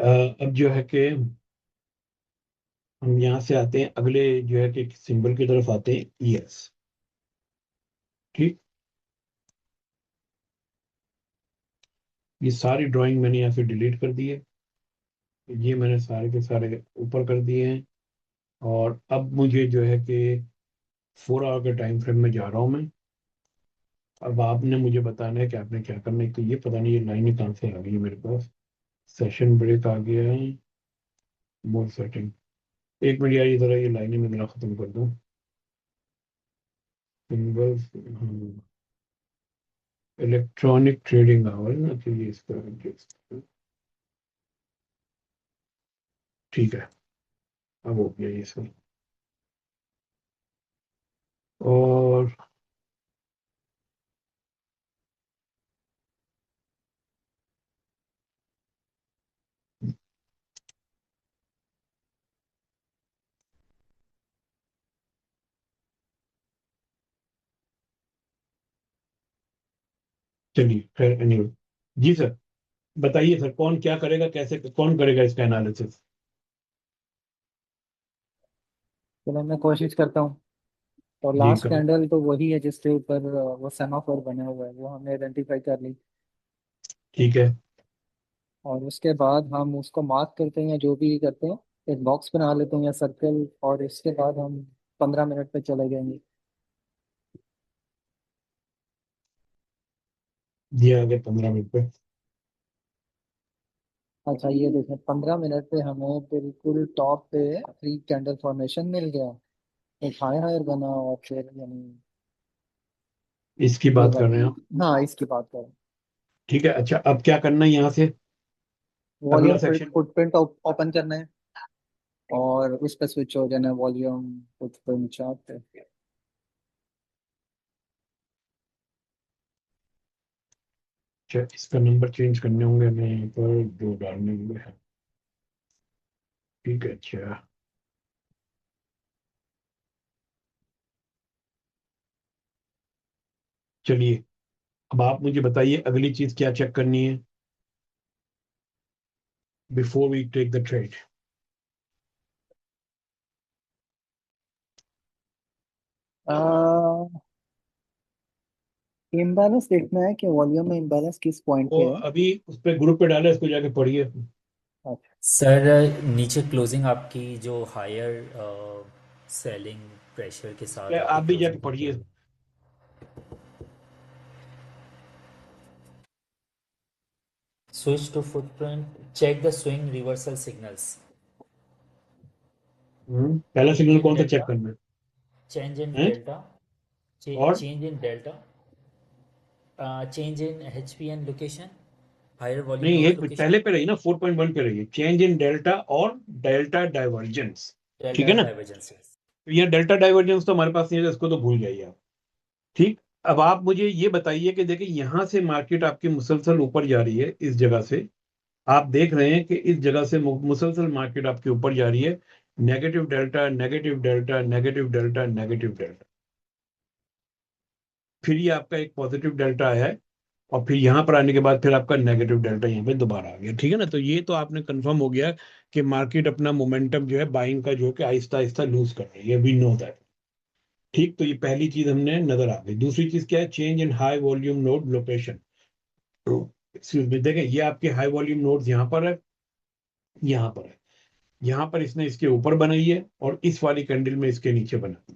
अब जो है कि हम यहाँ से आते हैं, अगले जो है कि सिंबल की तरफ आते हैं, ईएस। ठीक, ये सारी ड्राइंग मैंने यहाँ से डिलीट कर दी है, ये मैंने सारे के सारे ऊपर कर दिए हैं। और अब मुझे जो है कि 4 आवर के टाइम फ्रेम में जा रहा हूँ मैं। अब आपने मुझे बताना है कि आपने क्या करना है। तो ये पता नहीं ये लाइनें कहाँ से आ गई है मेरे पास, सेशन ब्रेक आ गया है, मोर सेटिंग। एक मिनट यार, ये जरा ये लाइनें मैं मेरा खत्म कर दूँ। सिंबल्स, इलेक्ट्रॉनिक ट्रेडिंग आवर ना, तो ये इसका ठीक है, अब हो गया ये सब। और चलिए खैर, एनीवे, जी सर, बताइए सर, कौन क्या करेगा, कैसे कौन करेगा इसका एनालिसिस? चलो मैं कोशिश करता हूँ। तो जी लास्ट करो। कैंडल तो वही है जिसके ऊपर वो सेमाफोर बना हुआ है, वो हमने आइडेंटिफाई कर ली। ठीक है, और उसके बाद हम उसको मार्क करते हैं या जो भी करते हैं, एक बॉक्स बना लेते हैं या सर्कल, और इसके बाद हम 15 मिनट पे चले जाएंगे। दिया आगे 15 मिनट पे। अच्छा ये देखें, 15 मिनट पे हमें बिल्कुल टॉप पे फ्री कैंडल फॉर्मेशन मिल गया। एक हाई हायर बना और फिर यानी इसकी ये बात कर रहे हैं वाली। आप? हाँ इसकी बात करें। ठीक है, अच्छा अब क्या करना है यहाँ से? अगला वॉल्यूम सेक्शन। फुटप्रिंट ओपन करना है और उस पर स्विच हो जाना है वॉल्यूम फुटप्रिंट चार्ट पे। अच्छा, इसका नंबर चेंज करने होंगे हमें यहाँ पर, जो डालने होंगे हैं। ठीक है, अच्छा चलिए, अब आप मुझे बताइए अगली चीज क्या चेक करनी है before we take the trade? Imbalance देखना है कि वॉल्यूम में इम्बैलेंस किस पॉइंट वो पे है। अभी उस पर ग्रुप पे डाला है, इसको जाके पढ़िए। अच्छा। सर नीचे क्लोजिंग आपकी जो हायर सेलिंग प्रेशर के साथ आपकी आप भी जाके क्लोजिंग हुई पढ़िए। है। Switch to footprint, check the swing reversal signals. पहला चेंज सिग्नल इन कौन सा चेक डेल्टा, करना चेंज इन है? डेल्टा, और change in delta, change in HVN location, higher volume नहीं, नोड एक मिनट, लोकेशन, पहले पे रही ना, 4.1 पे रही, चेंज इन डेल्टा और डेल्टा डाइवर्जेंस। ठीक डेल्टा है ना? डाइवर्जेंसेस। तो यहाँ डेल्टा डाइवर्जेंस तो हमारे पास नहीं है, इसको तो भूल जाइए आप। ठीक। अब आप मुझे ये बताइए कि देखिए, यहां से मार्केट आपकी मुसलसल ऊपर जा रही है, इस जगह से आप देख रहे हैं कि इस जगह से मुसलसल मार्केट आपके ऊपर जा रही है। Negative delta, negative delta, negative delta, negative delta, फिर ये आपका एक पॉजिटिव डेल्टा आया है, और फिर यहां पर आने के बाद फिर आपका नेगेटिव डेल्टा यहाँ पे दोबारा आ गया। ठीक है ना? तो ये तो आपने कंफर्म हो गया कि मार्केट अपना मोमेंटम जो है बाइंग का जो है कि आहिस्ता आहिस्ता लूज कर रही है, वी नो दैट। ठीक, तो ये पहली चीज हमने नजर आ गई। दूसरी चीज क्या है? Change in high volume node location. Excuse me, देखें ये आपके हाई वॉल्यूम नोड्स यहाँ पर है, यहाँ पर है, यहाँ पर इसने इसके ऊपर बनाई है, और इस वाली कैंडल में इसके नीचे बना।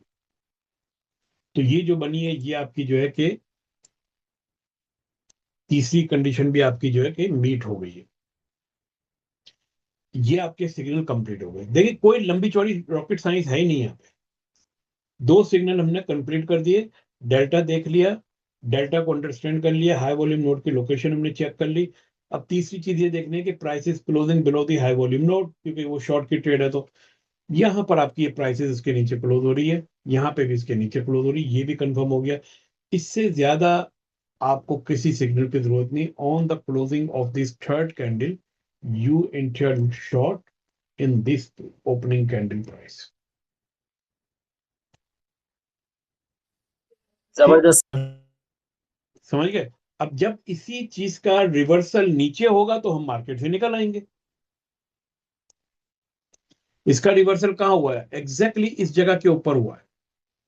तो ये जो बनी है, ये आपकी जो है कि तीसरी कंडीशन भी आपकी जो है कि मीट हो गई है। ये आपके सिग्नल कंप्लीट हो गए। देखिए, कोई लंबी चौड़ी रॉकेट साइंस है ही नहीं यहाँ पे। दो सिग्नल हमने कंप्लीट कर दिए, डेल्टा देख लिया, डेल्टा को अंडरस्टैंड कर लिया, हाई वॉल्यूम नोड की लोकेशन हमने चेक कर ली। अब तीसरी चीज ये देखनी है कि prices closing below the high volume node, क्योंकि वो शॉर्ट की ट्रेड है। तो यहाँ पर आपकी ये प्राइसेस इसके नीचे क्लोज हो रही है, यहाँ पे भी इसके नीचे क्लोज हो रही है, ये भी कंफर्म हो गया। इससे ज्यादा आपको किसी सिग्नल की जरूरत नहीं। On the closing of this third candle, you enter short in this opening candle price. ठीक, जबरदस्त। समझ गए? अब जब इसी चीज का रिवर्सल नीचे होगा तो हम मार्केट से निकल आएंगे। इसका रिवर्सल कहाँ हुआ है? एग्जैक्टली इस जगह के ऊपर हुआ है।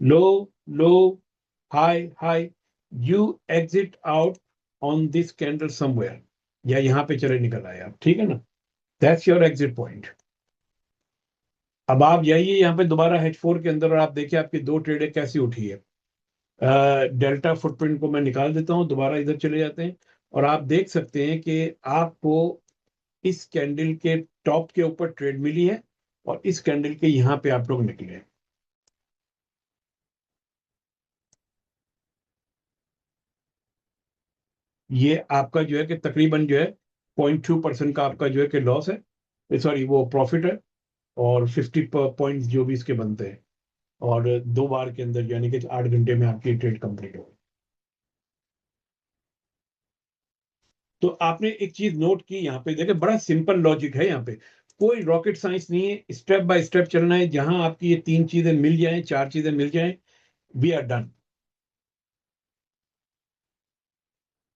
Low, low, high, high, you exit out on this candle somewhere, या यहाँ पे चले निकल आए आप। ठीक है ना? That's your exit point. अब आप जाइए यहाँ पे दोबारा H4 के अंदर, और आप देखिए आपकी दो ट्रेडें कैसी उठी है। डेल्टा फुटप्रिंट को मैं निकाल देता हूँ, दोबारा इधर चले जाते हैं, और आप देख सकते हैं कि आपको इस कैंडल के टॉप के ऊपर ट्रेड मिली है, और इस कैंडल के यहाँ पे आप लोग निकले हैं। ये आपका जो है कि तकरीबन जो है 0.2% का आपका जो है कि लॉस है, सॉरी वो प्रॉफिट है। और 50 पॉइंट्स जो भी इसके बनते हैं, और 2 बार के अंदर यानी कि 8 घंटे में आपकी ट्रेड कंप्लीट हो। तो आपने एक चीज नोट की यहाँ पे, देखिए बड़ा सिंपल लॉजिक है यहाँ पे, कोई रॉकेट साइंस नहीं है, स्टेप बाय स्टेप चलना है। जहां आपकी ये 3 चीजें मिल जाएं, 4 चीजें मिल जाएं, वी आर डन।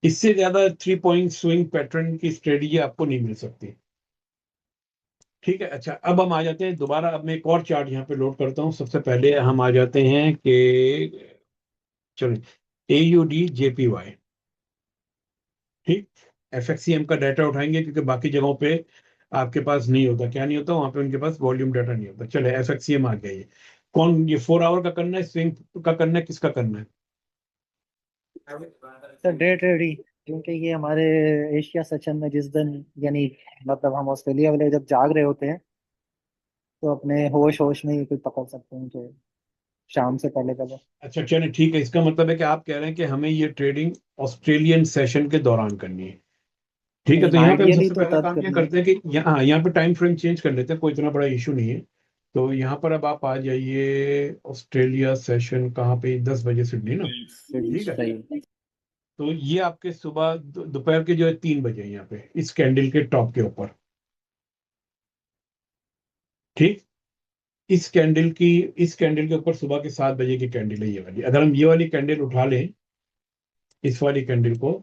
इससे ज्यादा 3 पॉइंट स्विंग पैटर्न की स्ट्रेटजी आपको नहीं मिल सकती। ठीक है, अच्छा अब हम आ जाते हैं दोबारा। अब मैं एक और चार्ट यहाँ पे लोड करता हूँ। सबसे पहले हम आ जाते हैं कि चलो AUD JPY। ठीक, FXCM का डाटा उठाएंगे क्योंकि बाकी जगहों पे आपके पास नहीं होता। क्या नहीं होता वहां पे? उनके पास वॉल्यूम डाटा नहीं होता। चले FXCM आ गया। ये कौन, ये 4 आवर का करना है, स्विंग का करना है, किसका करना है? सर डे ट्रेड, क्योंकि ये हमारे एशिया सेशन में जिस दिन, यानी मतलब हम ऑस्ट्रेलिया वाले जब जाग रहे होते हैं तो अपने होश होश में ही कोई पकड़ सकते हैं जो शाम से पहले पहले। अच्छा चले ठीक है, इसका मतलब है कि आप कह रहे हैं कि हमें ये ट्रेडिंग ऑस्ट्रेलियन सेशन के दौरान करनी है। ठीक है, नहीं, तो यहाँ पे हम आइडियली सबसे तो पहला तब काम ये करनी है। करते हैं कि यहाँ पे टाइम फ्रेम चेंज कर लेते हैं, कोई इतना बड़ा इशू नहीं है। तो यहाँ पर अब आप आ जाइए, ऑस्ट्रेलिया सेशन कहाँ पे? 10 बजे सिडनी ना। ठीक है, सही। तो ये आपके सुबह दोपहर के जो है 3 बजे यहाँ पे इस कैंडल के टॉप के ऊपर। ठीक, इस कैंडल के ऊपर सुबह के 7 बजे की कैंडल है ये वाली। अगर हम ये वाली कैंडल उठा लें, इस वाली कैंडल को,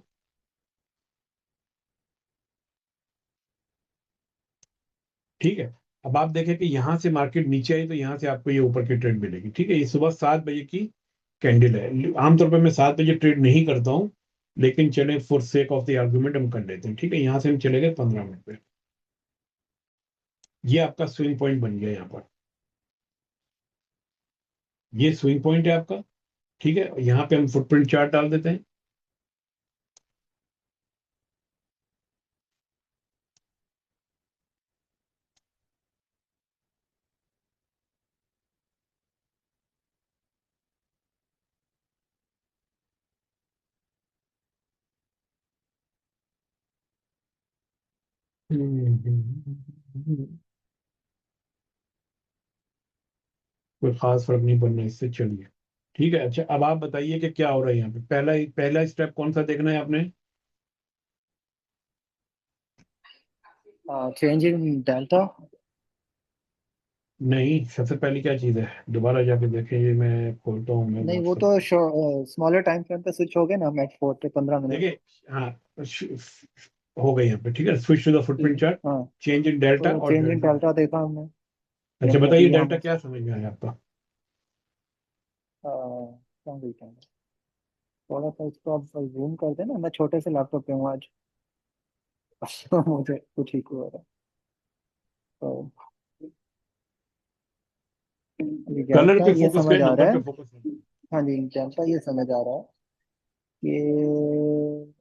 ठीक है, अब आप देखें कि यहाँ से मार्केट नीचे आई तो यहाँ से आपको ये ऊपर की ट्रेड मिलेगी। ठीक है, ये सुबह 7 बजे की कैंडल है। आमतौर पर मैं 7 बजे ट्रेड नहीं करता हूँ, लेकिन चले for sake of the argument हम कर लेते हैं। ठीक है, यहाँ से हम चले गए 15 मिनट पे। ये आपका स्विंग पॉइंट बन गया यहाँ पर, ये स्विंग पॉइंट है आपका। ठीक है, यहाँ पे हम फुटप्रिंट चार्ट डाल देते हैं। कोई खास फर्क नहीं पड़ना इससे, चलिए। ठीक है, अच्छा अब आप बताइए कि क्या हो रहा है यहाँ पे। पहला पहला स्टेप कौन सा देखना है आपने? Change in delta. नहीं, सबसे पहली क्या चीज़ है? दोबारा जाके देखें, ये मैं खोलता हूँ मैं नहीं, वो व्हाट्सएप। तो स्मॉलर टाइम फ्रेम पे स्विच हो गए ना, मैच 4 पे 15 मिनट। देखिए, हाँ, हो गई यहाँ पे। ठीक है, switch to the footprint chart, हाँ, चेंज इन डेल्टा तो और चेंज इन डेल्टा। डेल्टा देखा हमने। अच्छा यानी बताइए, अभी डेल्टा हम क्या समझ में आया आपका? क्या देखते हैं, थोड़ा सा इसको आप जूम कर देना, मैं छोटे से लैपटॉप पे हूँ आज। तो मुझे कुछ ही हुआ रहा है। तो ये कलर डेल्टा पे ये फोकस समझ करें, आ रहा नंबर है। पे फोकस करें। हाँ जी, डेल्टा ये समझ आ रहा है कि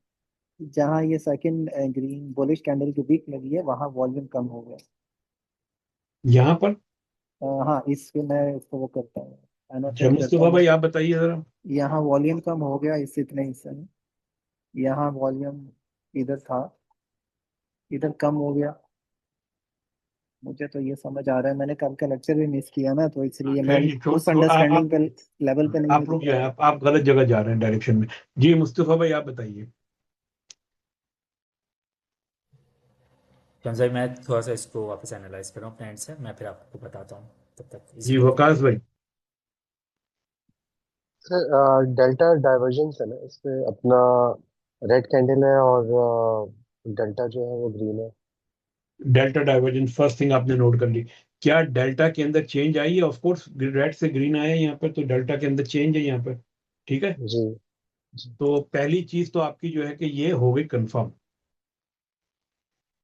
जहाँ ये सेकंड ग्रीन बुलिश कैंडल की वीक लगी है वहाँ वॉल्यूम कम हो गया। यहाँ पर। हाँ, इस पे मैं इसको वो करता हूँ, अच्छा एनोटेट करता मुस्तफा हूँ। भाई आप बताइए जरा। यहाँ वॉल्यूम कम हो गया इस इतने हिस्से में। यहाँ वॉल्यूम इधर था, इधर कम हो गया। मुझे तो ये समझ आ रहा है, मैंने कल का लेक्चर भी मिस किया ना, तो इसलिए मैं चलिए उस अंडरस्टैंडिंग पे लेवल पे नहीं हूँ आप रुक जितना। जाए, आप गलत जगह जा रहे हैं डायरेक्शन में। जी मुस्तफा भाई आप बताइए। तो भाई मैं थोड़ा सा इसको वापस एनालाइज कर रहा हूँ फ्रेंड से, मैं फिर आपको बताता हूँ। तब तक जी इसको वकास भाई। सर डेल्टा डाइवर्जेंस है ना इसमें अपना, रेड कैंडल है और डेल्टा जो है वो ग्रीन है। डेल्टा डाइवर्जेंस फर्स्ट थिंग आपने नोट कर ली। क्या डेल्टा के अंदर चेंज आई है? ऑफ कोर्स रेड से ग्रीन आया है यहाँ पर, तो डेल्टा के अंदर चेंज है यहाँ पर। ठीक है, जी जी। तो पहली चीज तो आपकी जो है कि ये हो गई confirm,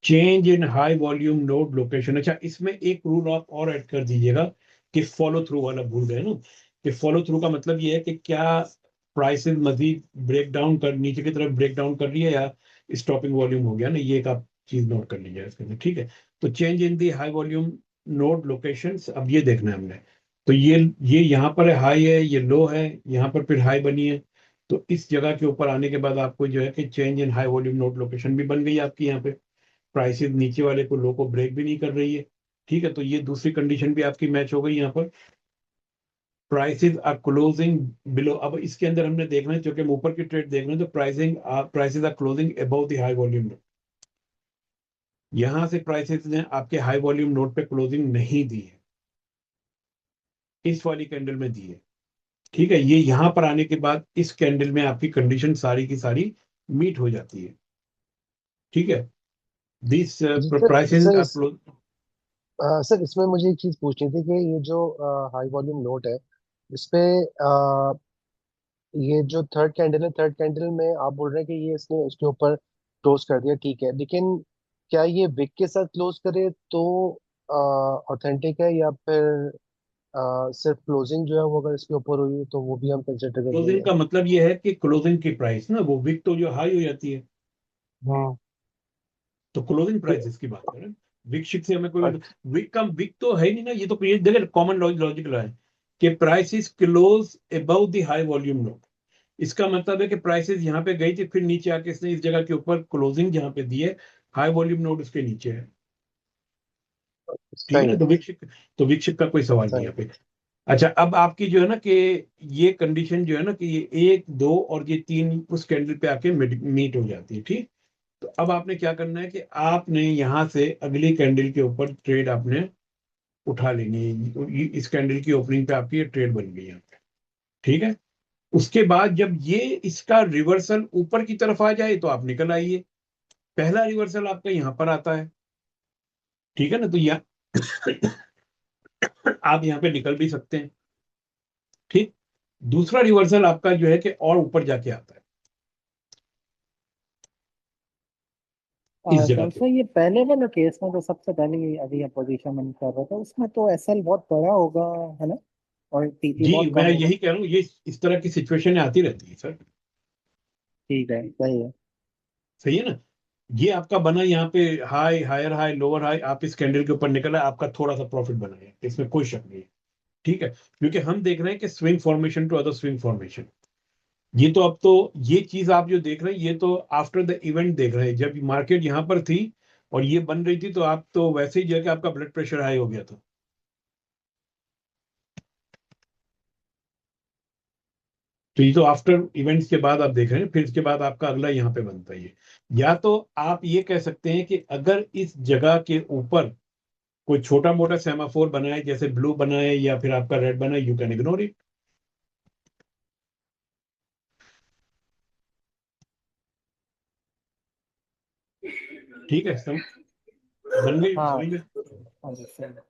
change in high volume node location. अच्छा इसमें एक रूल आप और ऐड कर दीजिएगा कि फॉलो थ्रू वाला भूल गए ना। कि फॉलो थ्रू का मतलब ये है कि क्या प्राइसेस मजीद ब्रेक डाउन कर, नीचे की तरफ ब्रेक डाउन कर रही है, या स्टॉपिंग वॉल्यूम हो गया ना, ये एक आप चीज नोट कर लीजिए इसके अंदर। ठीक है, तो change in the high volume node locations, अब ये देखना है हमने। तो ये यहाँ पर हाई है, ये लो है, यहाँ पर फिर हाई बनी है। तो इस जगह के ऊपर आने के बाद आपको जो है कि change in high volume node location भी बन गई आपकी यहाँ पे। प्राइसेस नीचे वाले को लो को ब्रेक भी नहीं कर रही है। ठीक है, तो ये दूसरी कंडीशन भी आपकी मैच हो गई यहाँ पर। प्राइसेस आर क्लोजिंग बिलो, अब इसके अंदर हमने देखना है, क्योंकि हम ऊपर की ट्रेड देख रहे हैं, तो prices are closing above the high volume note. यहां से प्राइसेस ने आपके हाई वॉल्यूम नोट पे क्लोजिंग नहीं दी है, इस वाली कैंडल में दी है। ठीक है, ये यहां पर आने के बाद इस कैंडल में आपकी कंडीशन सारी की सारी मीट हो जाती है। ठीक है, दिस जी sir prices sir are close. Sir इसमें मुझे एक चीज पूछनी थी कि ये जो हाई वॉल्यूम नोट है, इस पे ये जो थर्ड कैंडल है, थर्ड कैंडल में आप बोल रहे हैं कि ये इसने इसके ऊपर क्लोज कर दिया, ठीक है, लेकिन क्या ये विक के साथ क्लोज करे तो ऑथेंटिक है, या फिर सिर्फ क्लोजिंग जो है वो अगर इसके ऊपर हुई तो वो भी हम कंसिडर कर क्लोजिंग लेंगे? का मतलब ये है कि क्लोजिंग की प्राइस ना, वो विक तो जो हाई हो जाती है, हाँ। तो क्लोजिंग तो- प्राइसेस की बात करें। विक शिक से हमें कोई, अच्छा। विक तो है नहीं ना, ये तो ये देखिए कॉमन लॉजिक रहा है कि prices close above the high volume note. इसका मतलब है कि प्राइसेस यहाँ पे गई थी, फिर नीचे आके इसने इस जगह के ऊपर क्लोजिंग जहाँ पे दी है, हाई वॉल्यूम नोट उसके नीचे है। ठीक है सही ना, है। तो विक शिक का कोई सवाल नहीं सही यहाँ है। पे। अच्छा, अब आपकी जो है ना कि ये कंडीशन जो है ना कि ये एक दो और ये तीन उस कैंडल पे आके मीट हो जाती है। ठीक, तो अब आपने क्या करना है कि आपने यहां से अगली कैंडल के ऊपर ट्रेड आपने उठा लेनी है। इस कैंडल की ओपनिंग पे आपकी ये ट्रेड बन गई है। ठीक है, उसके बाद जब ये इसका रिवर्सल ऊपर की तरफ आ जाए तो आप निकल आइए। पहला रिवर्सल आपका यहां पर आता है, ठीक है ना, तो यहाँ आप यहाँ पे निकल भी सकते हैं। ठीक, दूसरा रिवर्सल आपका जो है कि और ऊपर जाके आता है इस जगह सर के सर ये पहले वाला केस में जो सबसे पहले ये अभी अपोजिशन में कर रहा था, उसमें तो एसएल बहुत बड़ा होगा, है ना, और टीपी जी, बहुत कम मैं होगा। यही कह रहा हूँ, ये इस तरह की सिचुएशन आती रहती है सर। ठीक है, सही है। सही है ना, ये आपका बना यहाँ पे high higher high lower high, आप इस कैंडल के ऊपर निकला, आपका थोड़ा सा प्रॉफिट बना है, इसमें कोई शक नहीं है। ठीक है, क्योंकि हम देख रहे हैं कि swing formation to other swing formation, ये तो अब तो ये चीज आप जो देख रहे हैं ये तो आफ्टर द इवेंट देख रहे हैं। जब मार्केट यहाँ पर थी और ये बन रही थी तो आप तो वैसे ही जो है कि आपका ब्लड प्रेशर हाई हो गया था। तो ये तो आफ्टर इवेंट्स के बाद आप देख रहे हैं, फिर इसके बाद आपका अगला यहाँ पे बनता है ये। या तो आप ये कह सकते हैं कि अगर इस जगह के ऊपर कोई छोटा मोटा सेमाफोर बनाए, जैसे ब्लू बनाए या फिर आपका रेड बनाए, यू कैन इग्नोर इट। ठीक है, बन गई हाँ। समझ में। हाँ जी, सही है।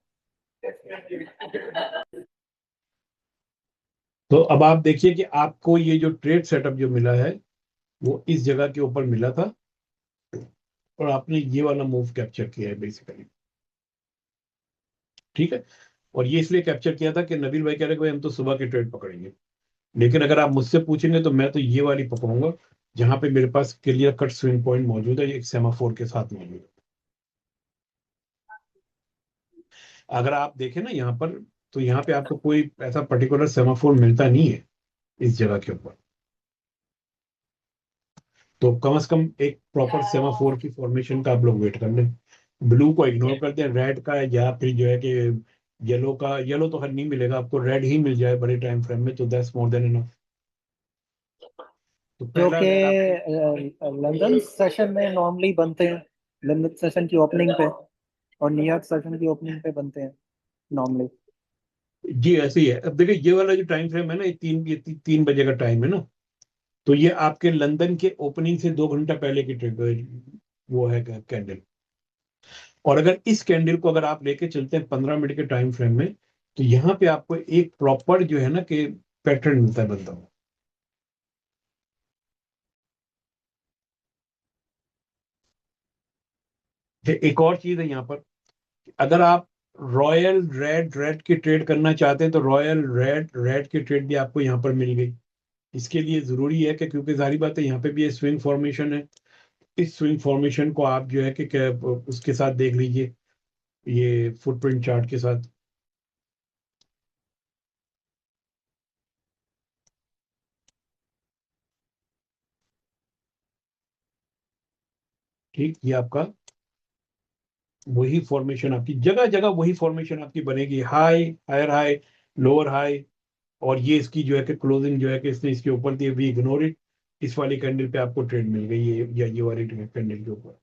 तो अब आप देखिए कि आपको ये जो ट्रेड सेटअप जो मिला है वो इस जगह के ऊपर मिला था, और आपने ये वाला मूव कैप्चर किया है बेसिकली। ठीक है, और ये इसलिए कैप्चर किया था कि नबील भाई कह रहे कि भाई हम तो सुबह के ट्रेड पकड़ेंगे, लेकिन अगर आप मुझसे पूछेंगे तो मैं तो ये वाली पकड़ूंगा जहां पे मेरे पास क्लियर कट स्विंग पॉइंट मौजूद है, एक सेमाफोर के साथ मौजूद है। अगर आप देखें ना यहाँ पर, तो यहाँ पे आपको कोई ऐसा पर्टिकुलर सेमाफोर मिलता नहीं है इस जगह के ऊपर। तो कम से कम एक प्रॉपर सेमाफोर की फॉर्मेशन का आप लोग वेट कर लें। ब्लू को इग्नोर कर दें, रेड का या फिर जो है कि येलो का, येलो तो हर नहीं मिलेगा आपको, रेड ही मिल जाए बड़े टाइम फ्रेम में तो दैट्स मोर देन इनफ। तो जो पहला कि रेड आपको, लंदन सेशन में नॉर्मली बनते हैं, लंदन सेशन की ओपनिंग पे और न्यूयॉर्क सेशन की ओपनिंग पे बनते हैं नॉर्मली। जी ऐसे ही है। अब देखिए ये वाला जो टाइम फ्रेम है ना, ये 3 बजे का टाइम है ना, तो ये आपके लंदन के ओपनिंग से 2 घंटा पहले की वो है कैंडल। और अगर इस कैंडल को अगर आप लेके चलते हैं 15 मिनट के टाइम फ्रेम में, तो यहाँ पे आपको एक प्रॉपर जो है ना कि पैटर्न मिलता है बनता हुआ। एक और चीज है यहाँ पर, अगर आप रॉयल रेड रेड की ट्रेड करना चाहते हैं तो रॉयल रेड रेड की ट्रेड भी आपको यहाँ पर मिल गई। इसके लिए जरूरी है कि, क्योंकि सारी बात है यहाँ पे भी ये स्विंग फॉर्मेशन है, इस स्विंग फॉर्मेशन को आप जो है कि उसके साथ देख लीजिए, ये फुटप्रिंट चार्ट के साथ। ठीक, ये आपका वही फॉर्मेशन आपकी जगह जगह वही फॉर्मेशन आपकी बनेगी, high higher high lower high. और ये इसकी जो है कि क्लोजिंग जो है कि इसने इसके ऊपर दी, वी इग्नोर इट। इस वाली कैंडल पे आपको ट्रेड मिल गई है, या ये वाली कैंडल के ऊपर,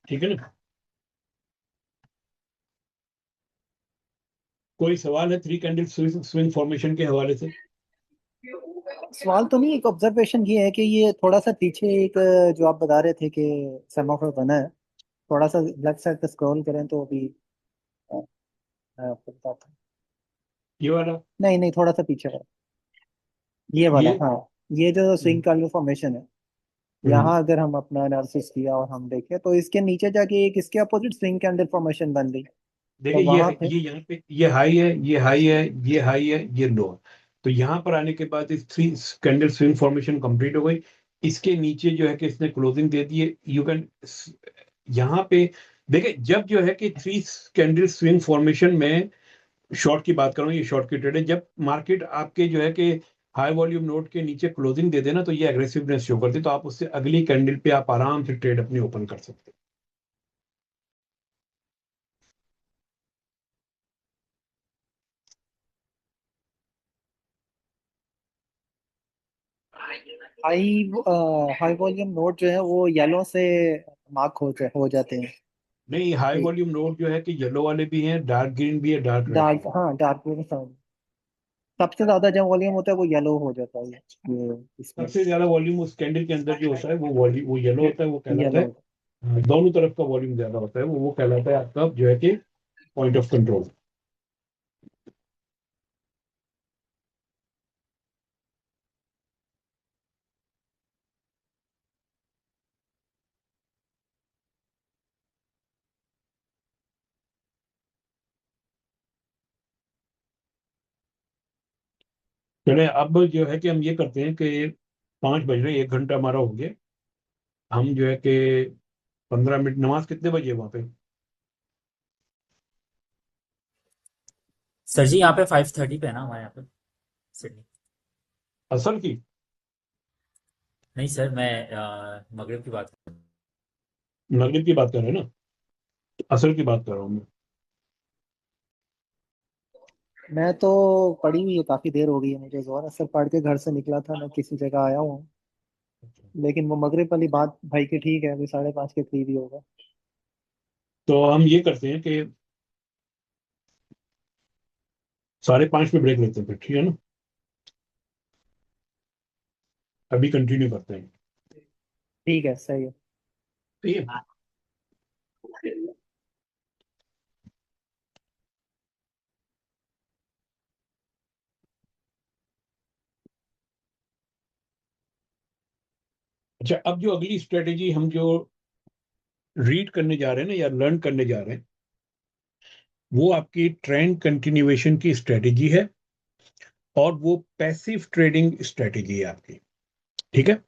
ठीक है ना। कोई सवाल है थ्री कैंडल स्विंग फॉर्मेशन के हवाले से? सवाल तो नहीं, एक ऑब्जर्वेशन ये है कि ये थोड़ा सा पीछे एक जो आप बता रहे थे कि सेमाफोर बना है, थोड़ा सा लेफ्ट साइड पे स्क्रॉल करें तो अभी अ, मैं आपको बताता हूँ। ये वाला, नहीं नहीं, थोड़ा सा पीछे है, ये वाला, ये हाँ। ये जो हम्म, स्विंग कैंडल फॉर्मेशन है, हम्म। यहाँ अगर हम अपना एनालिसिस किया और हम देखें तो इसके नीचे जाके एक इसके अपोजिट स्विंग कैंडल फॉर्मेशन बन गई। देखिए तो वहां पे ये यहाँ पे ये हाई है, ये हाई है, ये हाई है, ये लो है। तो यहाँ पर आने के बाद इस three candle swing formation complete हो गई। इसके नीचे जो है कि इसने क्लोजिंग दे दी है, यू कैन यहाँ पे देखिए, जब जो है कि थ्री कैंडल स्विंग फॉर्मेशन में शॉर्ट की बात कर रहा हूँ, ये शॉर्ट की ट्रेड है, जब मार्केट आपके जो है कि हाई वॉल्यूम नोट के नीचे क्लोजिंग दे देना तो ये एग्रेसिवनेस शो करती है, तो आप उससे अगली कैंडल पे आप आराम से ट्रेड अपनी ओपन कर सकते हाई हाई वॉल्यूम नोट जो है वो येलो से मार्क हो जाते हैं। हैं। नहीं, हाई वॉल्यूम नोट जो है कि येलो वाले भी हैं, डार्क ग्रीन भी है, डार्क रेड भी डार्क, है। हाँ डार्क ग्रीन साउंड, सबसे ज्यादा जब वॉल्यूम होता है वो येलो हो जाता है ये इसमें, सबसे ज्यादा वॉल्यूम उस कैंडल के अंदर जो होता है वो वॉल्यूम वो येलो होता है, वो कहलाता येलो। है दोनों तरफ का वॉल्यूम ज्यादा होता है, वो कहलाता है आपका जो है कि पॉइंट ऑफ कंट्रोल। चले अब जो है कि हम ये करते हैं कि 5 बज रहे, 1 घंटा हमारा हो गया। हम जो है कि 15 मिनट, नमाज कितने बजे है वहां पे? सर जी यहाँ पे 5:30 पे है ना हमारे यहाँ पे सिडनी। असल की? नहीं सर, मैं मगरिब की बात कर मगरिब की बात कर रहे हैं ना? असल की बात कर रहा हूँ मैं। मैं तो पढ़ी हुई है, काफी देर हो गई है मुझे, जोर असर पढ़ के घर से निकला था, मैं किसी जगह आया हूँ। लेकिन वो मगरिब वाली बात भाई की ठीक है, अभी 5:30 के फ्री भी होगा। तो हम ये करते हैं कि 5:30 में ब्रेक लेते हैं फिर, ठीक है ना? अभी कंटिन्यू करते हैं। ठीक है, सही है। ठीक है। अच्छा, अब जो अगली स्ट्रेटेजी हम जो रीड करने जा रहे हैं ना, या लर्न करने जा रहे हैं, वो आपकी ट्रेंड कंटिन्यूएशन की स्ट्रेटेजी है, और वो पैसिव ट्रेडिंग स्ट्रेटेजी है आपकी। ठीक है।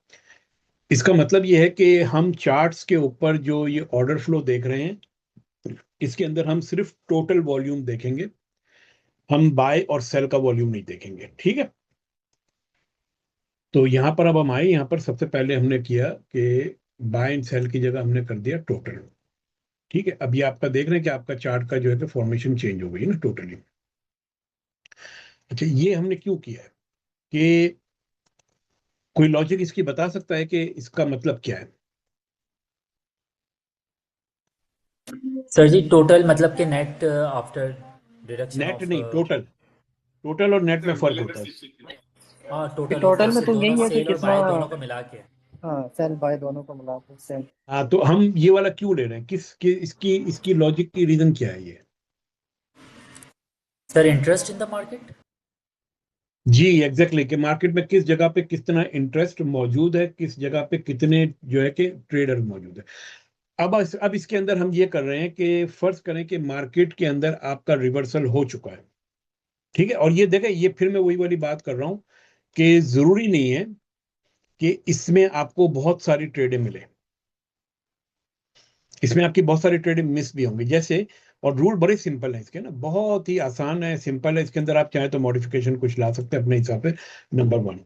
इसका मतलब ये है कि हम चार्ट्स के ऊपर जो ये ऑर्डर फ्लो देख रहे हैं, इसके अंदर हम सिर्फ टोटल वॉल्यूम देखेंगे, हम बाय और सेल का वॉल्यूम नहीं देखेंगे, ठीक है। तो यहां पर अब हम आए, यहां पर सबसे पहले हमने किया कि बाय एंड सेल की जगह हमने कर दिया टोटल। ठीक है, अभी आपका देख रहे हैं कि आपका चार्ट का जो है कि फॉर्मेशन चेंज हो गई है ना टोटली। अच्छा, ये हमने क्यों किया है? कि कोई लॉजिक इसकी बता सकता है कि इसका मतलब क्या है? सर जी टोटल मतलब कि net after deduction net of. नहीं, टोटल। टोटल और नेट में फर्क होता है। हाँ कि टोटल टोटल ऊपर में से तो दोनों यही है कि सेल और कितना, बाय दोनों को मिला के। हाँ सेल बाय दोनों को मिला के सेल। हाँ, तो हम ये वाला क्यों ले रहे हैं, इसकी इसकी लॉजिक की रीजन क्या है ये? Sir interest in the market. जी एग्जैक्टली, कि मार्केट में किस जगह पे कितना इंटरेस्ट मौजूद है, किस जगह पे कितने जो है कि ट्रेडर मौजूद है। अब इसके अंदर हम ये कर रहे हैं कि फर्ज करें कि मार्केट के अंदर आपका रिवर्सल हो चुका है, ठीक है। और ये देखें, ये फिर मैं वही वाली बात कर रहा हूं कि जरूरी नहीं है कि इसमें आपको बहुत सारी ट्रेडें मिले, इसमें आपकी बहुत सारी ट्रेडें मिस भी होंगी जैसे। और रूल बड़े सिंपल है इसके ना, बहुत ही आसान है, सिंपल है, इसके अंदर आप चाहे तो मॉडिफिकेशन कुछ ला सकते हैं अपने हिसाब से। Number 1,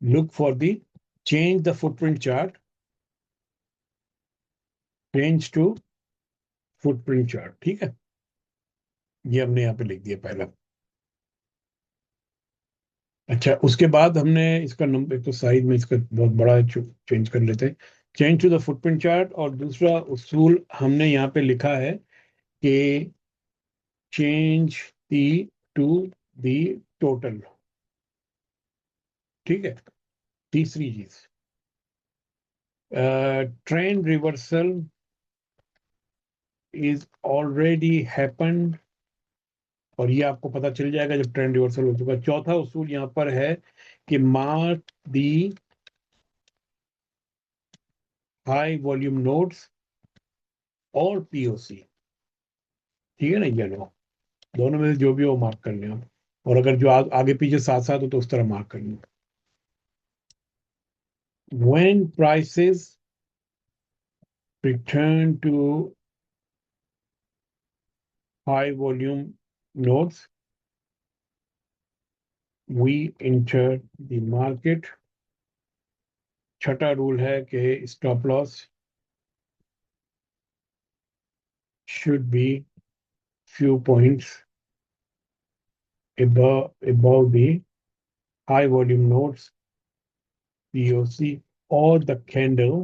look for the change the footprint chart, change to footprint chart, ठीक है। ये हमने यहाँ पे लिख दिया पहला। अच्छा, उसके बाद हमने इसका नंबर, एक तो साइज में इसका बहुत बड़ा चेंज कर लेते हैं, change to the footprint chart. और दूसरा उसूल हमने यहाँ पे लिखा है कि change the to the total, ठीक है। तीसरी चीज, trend reversal is already happened, और ये आपको पता चल जाएगा जब ट्रेंड रिवर्सल हो चुका। चौथा उसूल यहाँ पर है कि mark the high volume nodes और पीओसी, ठीक है ना, येलो, दोनों में से जो भी हो मार्क कर लें आप। और अगर जो आगे पीछे साथ साथ हो तो उस तरह मार्क कर लें। When prices return to high volume nodes we enter the market. छठा रूल है कि stop loss should be few points above the high volume nodes POC or the candle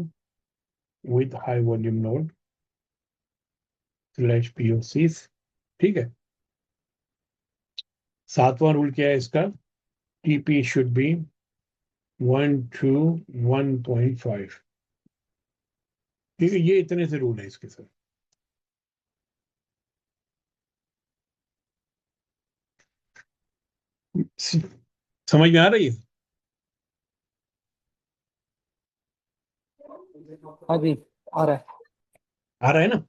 with high volume node / POCs, ठीक है। सातवां रूल क्या है इसका, TP should be 1 to 1.5, ठीक है। ये इतने से रूल है इसके साथ। समझ में आ रही है? हाँ जी, आ रहा है। आ रहा है ना।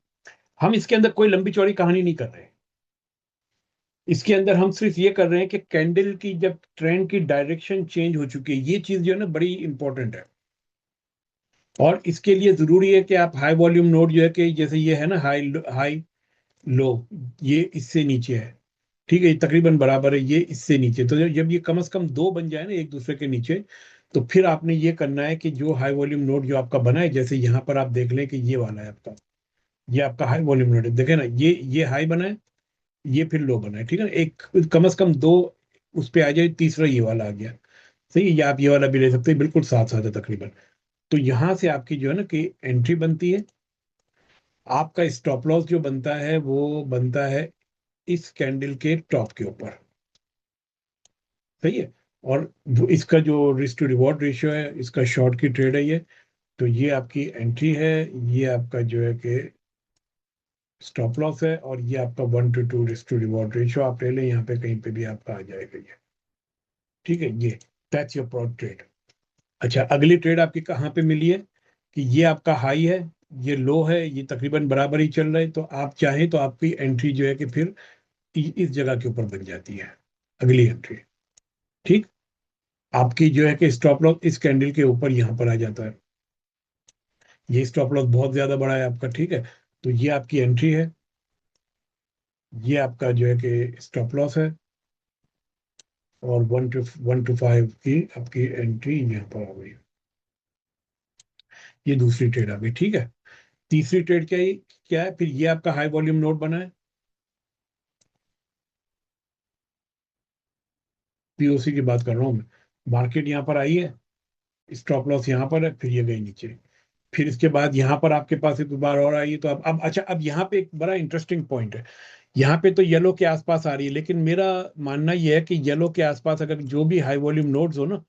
हम इसके अंदर कोई लंबी चौड़ी कहानी नहीं कर रहे हैं। इसके अंदर हम सिर्फ ये कर रहे हैं कि कैंडल की जब ट्रेंड की डायरेक्शन चेंज हो चुकी है, ये चीज जो है ना बड़ी इंपॉर्टेंट है। और इसके लिए जरूरी है कि आप हाई वॉल्यूम नोड जो है कि जैसे ये है ना, हाई हाई लो, ये इससे नीचे है, ठीक है, ये तकरीबन बराबर है, ये इससे नीचे। तो जब ये कम से कम दो बन जाए ना एक दूसरे के नीचे, तो फिर आपने ये करना है कि जो हाई वॉल्यूम नोड जो आपका बना है, जैसे यहाँ पर आप देख लें कि ये वाला है आपका, ये आपका हाई वॉल्यूम नोड है, देखे ना, ये हाई बना है, ये फिर लो बना है, ठीक है ना। एक कम से कम दो उस पे आ जाए, तीसरा ये वाला आ गया, सही है। या आप ये वाला भी ले सकते हैं, बिल्कुल साथ साथ है तकरीबन। तो यहां से आपकी जो है ना कि एंट्री बनती है। आपका स्टॉप लॉस जो बनता है वो बनता है इस कैंडल के टॉप के ऊपर, सही है। और इसका जो रिस्क टू रिवॉर्ड रेशियो है, इसका शॉर्ट की ट्रेड है ये। तो ये आपकी एंट्री है, ये आपका जो है कि स्टॉप लॉस है, और ये आपका 1 to 2 risk to reward ratio आप ले लें, यहाँ पे कहीं पे भी आपका आ जाएगा ये, ठीक है। ये दैट्स योर प्रॉड ट्रेड। अच्छा, अगली ट्रेड आपकी कहाँ पे मिली है कि ये आपका हाई है, ये लो है, ये तकरीबन बराबर ही चल रहा है। तो आप चाहें तो आपकी एंट्री जो है कि फिर इस जगह के ऊपर बन जाती है, अगली एंट्री, ठीक। आपकी जो है कि स्टॉप लॉस इस कैंडल के ऊपर यहाँ पर आ जाता है। ये स्टॉप लॉस बहुत ज्यादा बड़ा है आपका, ठीक है। तो ये आपकी एंट्री है, ये आपका जो है कि स्टॉप लॉस है, और 1 to 5 की आपकी एंट्री यहाँ पर आ गई। ये दूसरी ट्रेड आ गई, ठीक है। तीसरी ट्रेड क्या है फिर, ये आपका हाई वॉल्यूम नोट बना है, पीओसी की बात कर रहा हूं मैं। मार्केट यहाँ पर आई है, स्टॉप लॉस यहाँ पर है, फिर ये गई नीचे। फिर इसके बाद यहाँ पर आपके पास एक बार और आई है। तो अब अच्छा, अब यहाँ पे एक बड़ा इंटरेस्टिंग पॉइंट है। यहाँ पे तो येलो के आसपास आ रही है, लेकिन मेरा मानना यह है कि येलो के आसपास अगर जो भी हाई वॉल्यूम नोड्स हो ना,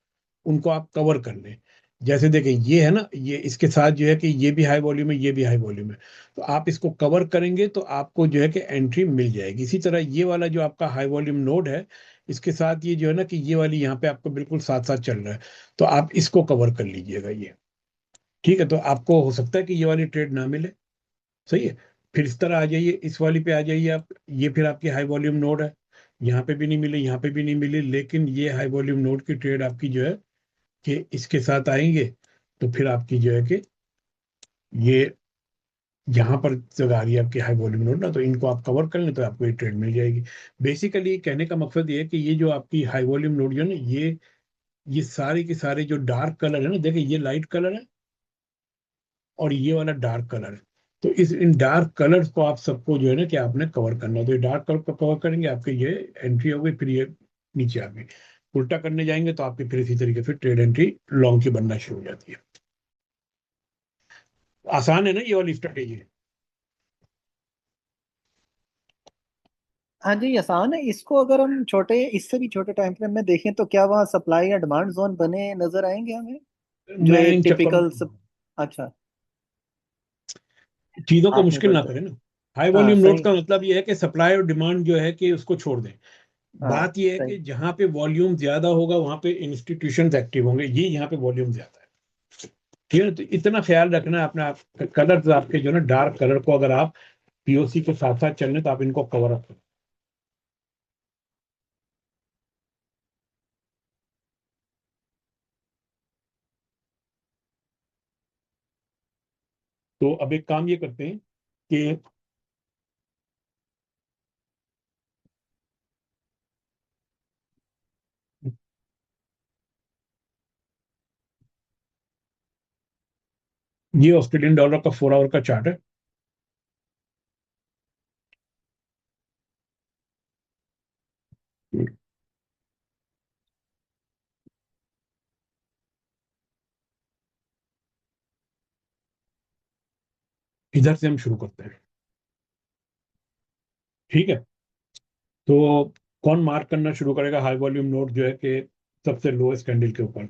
उनको आप कवर कर लें। जैसे देखें, ये है ना, ये इसके साथ जो है कि ये भी हाई वॉल्यूम है, ये भी हाई वॉल्यूम है। तो आप इसको कवर करेंगे तो आपको जो है कि एंट्री मिल जाएगी। इसी तरह ये वाला जो आपका हाई वॉल्यूम नोड है, इसके साथ ये जो है ना कि ये वाली यहाँ पे आपको बिल्कुल साथ साथ चल रहा है, तो आप इसको कवर कर लीजिएगा ये, ठीक है। तो आपको हो सकता है कि ये वाली ट्रेड ना मिले, सही है। फिर इस तरह आ जाइए, इस वाली पे आ जाइए आप, ये फिर आपकी हाई वॉल्यूम नोड है, यहाँ पे भी नहीं मिले, यहाँ पे भी नहीं मिले, लेकिन ये हाई वॉल्यूम नोड की ट्रेड आपकी जो है कि इसके साथ आएंगे, तो फिर आपकी जो है कि ये यहाँ पर जब आ रही है आपकी हाई वॉल्यूम नोड ना, तो इनको आप कवर कर लें तो आपको ये ट्रेड मिल जाएगी। बेसिकली कहने का मकसद ये है कि ये जो आपकी हाई वॉल्यूम नोड जो है ना, ये सारे के सारे जो डार्क कलर है ना, देखिए ये लाइट कलर है और ये वाला डार्क कलर है। तो इस इन डार्क कलर्स को आप सबको जो है ना कि आपने कवर करना है। तो ये डार्क कलर को कवर करेंगे, आपके ये एंट्री हो गई, फिर ये नीचे आ गई। उल्टा करने जाएंगे तो आपकी फिर इसी तरीके से ट्रेड एंट्री लॉन्ग की बनना शुरू हो जाती है। आसान है ना ये वाली स्ट्रेटेजी। हाँ जी, आसान है। इसको अगर हम छोटे, इससे भी छोटे टाइम फ्रेम में देखें तो क्या वहाँ सप्लाई या डिमांड जोन बने नजर आएंगे हमें, जो मैं एक इन चक्करों टिपिकल अच्छा। चीजों को आपने मुश्किल कोई ना तो, करें ना। हाई हाँ वॉल्यूम नोट्स सही। का मतलब ये है कि सप्लाई और डिमांड जो है कि उसको छोड़ दें। हाँ बात ये है कि सही। जहां पे वॉल्यूम ज्यादा होगा वहां पे इंस्टीट्यूशंस एक्टिव होंगे, ये यहाँ पे वॉल्यूम ज्यादा है। ठीक है ना, तो इतना ख्याल रखना है अपना। आप कलर आपके जो है ना डार्क कलर को अगर आप पीओसी के साथ साथ चलने तो आप इनको कवर अप करें। तो अब एक काम ये करते हैं कि ये ऑस्ट्रेलियन डॉलर का 4 आवर का चार्ट है। इधर से हम शुरू करते हैं। ठीक है, तो कौन मार्क करना शुरू करेगा हाई वॉल्यूम नोट जो है कि सबसे लोएस्ट कैंडल के ऊपर।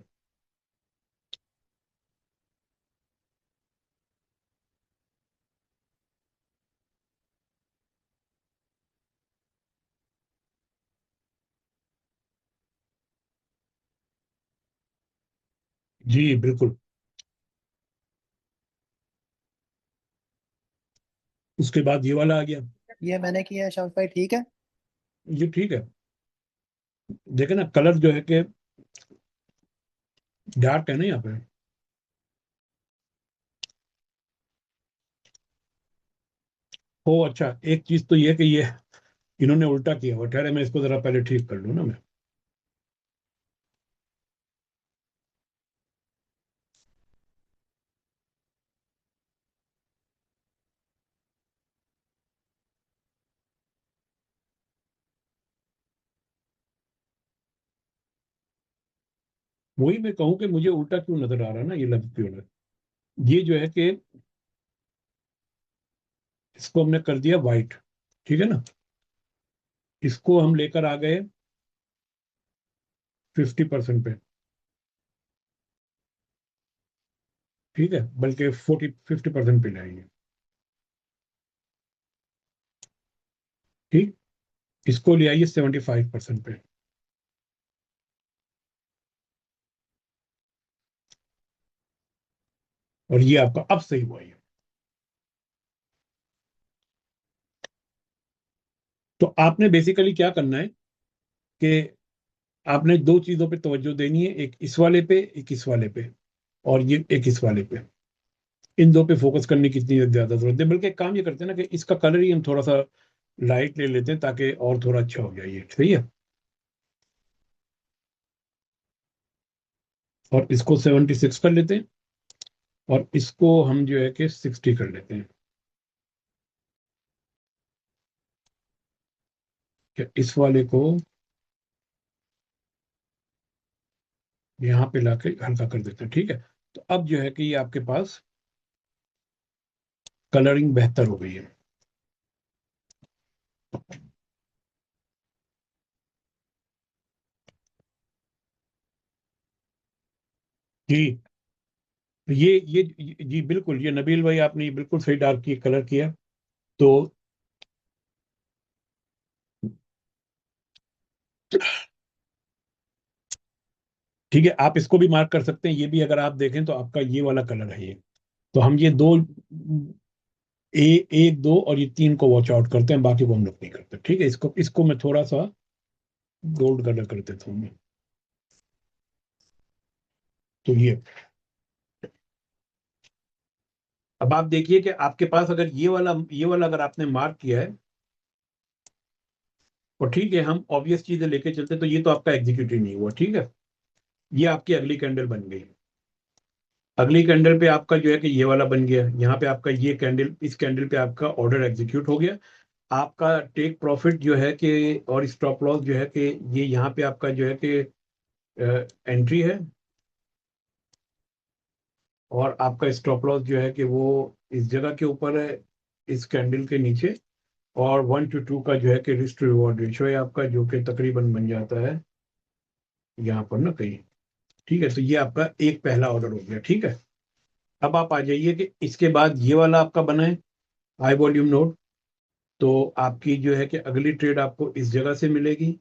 जी बिल्कुल। उसके बाद ये वाला आ गया। ये मैंने किया है शौक भाई, ठीक है। ये ठीक है। देखे ना कलर जो है कि डार्क है ना यहाँ पे। ओ अच्छा, एक चीज तो ये कि ये इन्होंने उल्टा किया हुआ। ठहरे मैं इसको जरा पहले ठीक कर लूँ ना मैं। वही मैं कहूँ कि मुझे उल्टा क्यों नजर आ रहा है ना, ये लफ्ज क्यों है। ये जो है कि इसको हमने कर दिया वाइट। ठीक है ना, इसको हम लेकर आ गए 50% पे। ठीक है, बल्कि 50% पे लाएंगे। ठीक, इसको ले आइए 75% पे। और ये आपका अब सही हुआ ये। तो आपने बेसिकली क्या करना है कि आपने दो चीजों पे तवज्जो देनी है, एक इस वाले पे, एक इस वाले पे, और ये एक इस वाले पे। इन दो पे फोकस करने की इतनी ज्यादा जरूरत है। बल्कि एक काम ये करते हैं ना कि इसका कलर ही हम थोड़ा सा लाइट ले लेते हैं ताकि और थोड़ा अच्छा हो जाए। ये सही है। और इसको 76 कर लेते हैं और इसको हम जो है कि 60 कर लेते हैं। क्या इस वाले को यहाँ पे लाके हल्का कर देते हैं। ठीक है, तो अब जो है कि ये आपके पास कलरिंग बेहतर हो गई है। जी, ये जी बिल्कुल, ये नबील भाई आपने ये बिल्कुल सही डार्क की कलर किया। तो ठीक है, आप इसको भी मार्क कर सकते हैं। ये भी अगर आप देखें तो आपका ये वाला कलर है ये। तो हम ये दो, एक दो और ये तीन को वॉच आउट करते हैं, बाकी को हम लोग नहीं करते। ठीक है, इसको इसको मैं थोड़ा सा गोल्ड कलर कर देता हूँ मैं। तो अब आप देखिए कि आपके पास अगर ये वाला अगर आपने मार्क किया है, और ठीक है हम ऑब्वियस चीजें लेके चलते, तो ये तो आपका एग्जीक्यूटिव नहीं हुआ। ठीक है, ये आपकी अगली कैंडल बन गई। अगली कैंडल पे आपका जो है कि ये वाला बन गया, यहाँ पे आपका ये कैंडल, इस कैंडल पे आपका ऑर्डर एग्जीक्यूट हो गया। आपका टेक प्रॉफिट जो है कि और स्टॉप लॉस जो है कि ये यहाँ पे आपका जो है कि एंट्री है, और आपका स्टॉप लॉस जो है कि वो इस जगह के ऊपर है, इस कैंडल के नीचे। और 1 to 2 का जो है कि रिस्क टू रिवॉर्ड रेशियो है आपका, जो कि तकरीबन बन जाता है यहाँ पर ना कहीं। ठीक है, तो ये आपका एक पहला ऑर्डर हो गया। ठीक है, अब आप आ जाइए कि इसके बाद ये वाला आपका बना है हाई वॉल्यूम नोट। तो आपकी जो है कि अगली ट्रेड आपको इस जगह से मिलेगी।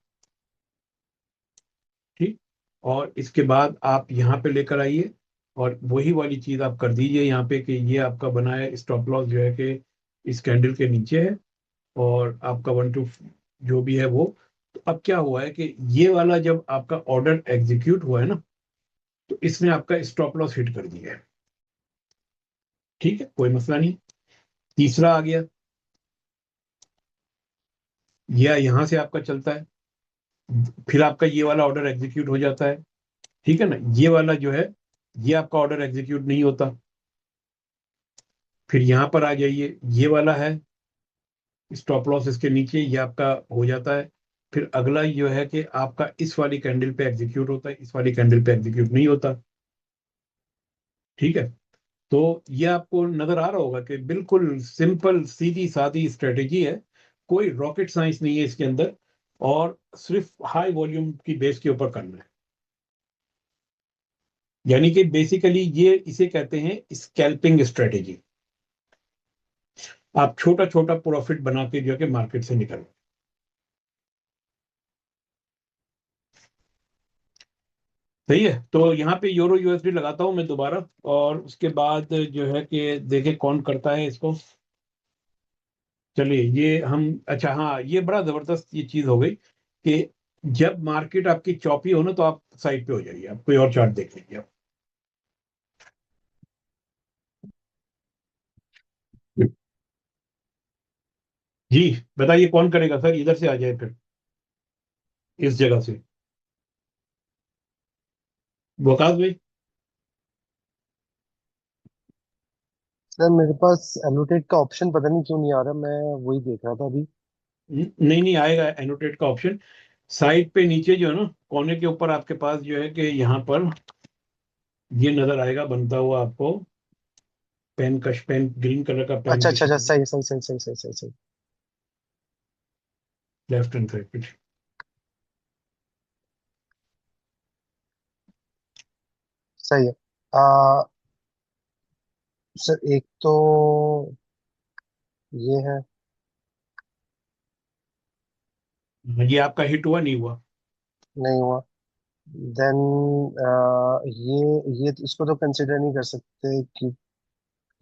ठीक, और इसके बाद आप यहाँ पे लेकर आइए और वही वाली चीज आप कर दीजिए यहाँ पे कि ये आपका बना है स्टॉप लॉस जो है कि इस कैंडल के नीचे है, और आपका 1 to जो भी है वो। तो अब क्या हुआ है कि ये वाला जब आपका ऑर्डर एग्जीक्यूट हुआ है ना, तो इसने आपका स्टॉप लॉस हिट कर दिया है। ठीक है, कोई मसला नहीं। तीसरा आ गया, यह यहां से आपका चलता है, फिर आपका ये वाला ऑर्डर एग्जीक्यूट हो जाता है। ठीक है ना, ये वाला जो है ये आपका ऑर्डर एग्जीक्यूट नहीं होता। फिर यहां पर आ जाइए, ये वाला है स्टॉप लॉस इसके नीचे, ये आपका हो जाता है। फिर अगला जो है कि आपका इस वाली कैंडल पे एग्जीक्यूट होता है, इस वाली कैंडल पे एग्जीक्यूट नहीं होता। ठीक है, तो ये आपको नजर आ रहा होगा कि बिल्कुल सिंपल सीधी सादी स्ट्रेटेजी है, कोई रॉकेट साइंस नहीं है इसके अंदर, और सिर्फ हाई वॉल्यूम की बेस के ऊपर करना है। यानी कि बेसिकली ये इसे कहते हैं स्कैल्पिंग स्ट्रेटेजी। आप छोटा छोटा प्रॉफिट बना के जो है कि मार्केट से निकल। सही है, तो यहाँ पे यूरो यूएसडी लगाता हूं मैं दोबारा, और उसके बाद जो है कि देखे कौन करता है इसको। चलिए ये हम, अच्छा हाँ, ये बड़ा जबरदस्त ये चीज हो गई कि जब मार्केट आपकी चौपी हो ना, तो आप साइड पे हो जाइए, आप कोई और चार्ट देख लीजिए आप। जी, बताइए कौन करेगा सर, इधर से आ जाए फिर, इस जगह से, वकास भाई। सर मेरे पास एनोटेट का ऑप्शन पता नहीं क्यों नहीं आ रहा, मैं वही देख रहा था अभी। नहीं नहीं, आएगा एनोटेट का ऑप्शन साइड पे नीचे जो है ना, कोने के ऊपर आपके पास जो है कि यहाँ पर ये नजर आएगा बनता हुआ आपको, पेन कश, पेन ग्रीन कलर का पेन अच्छा की अच्छा अच्छा, शक्ल में, सही सही सही सही सही सही सही। लेफ्ट हैंड साइड पे। सही है। आ, सर एक तो ये है। ये आपका हिट हुआ नहीं हुआ? नहीं हुआ। देन ये इसको तो कंसिडर नहीं कर सकते कि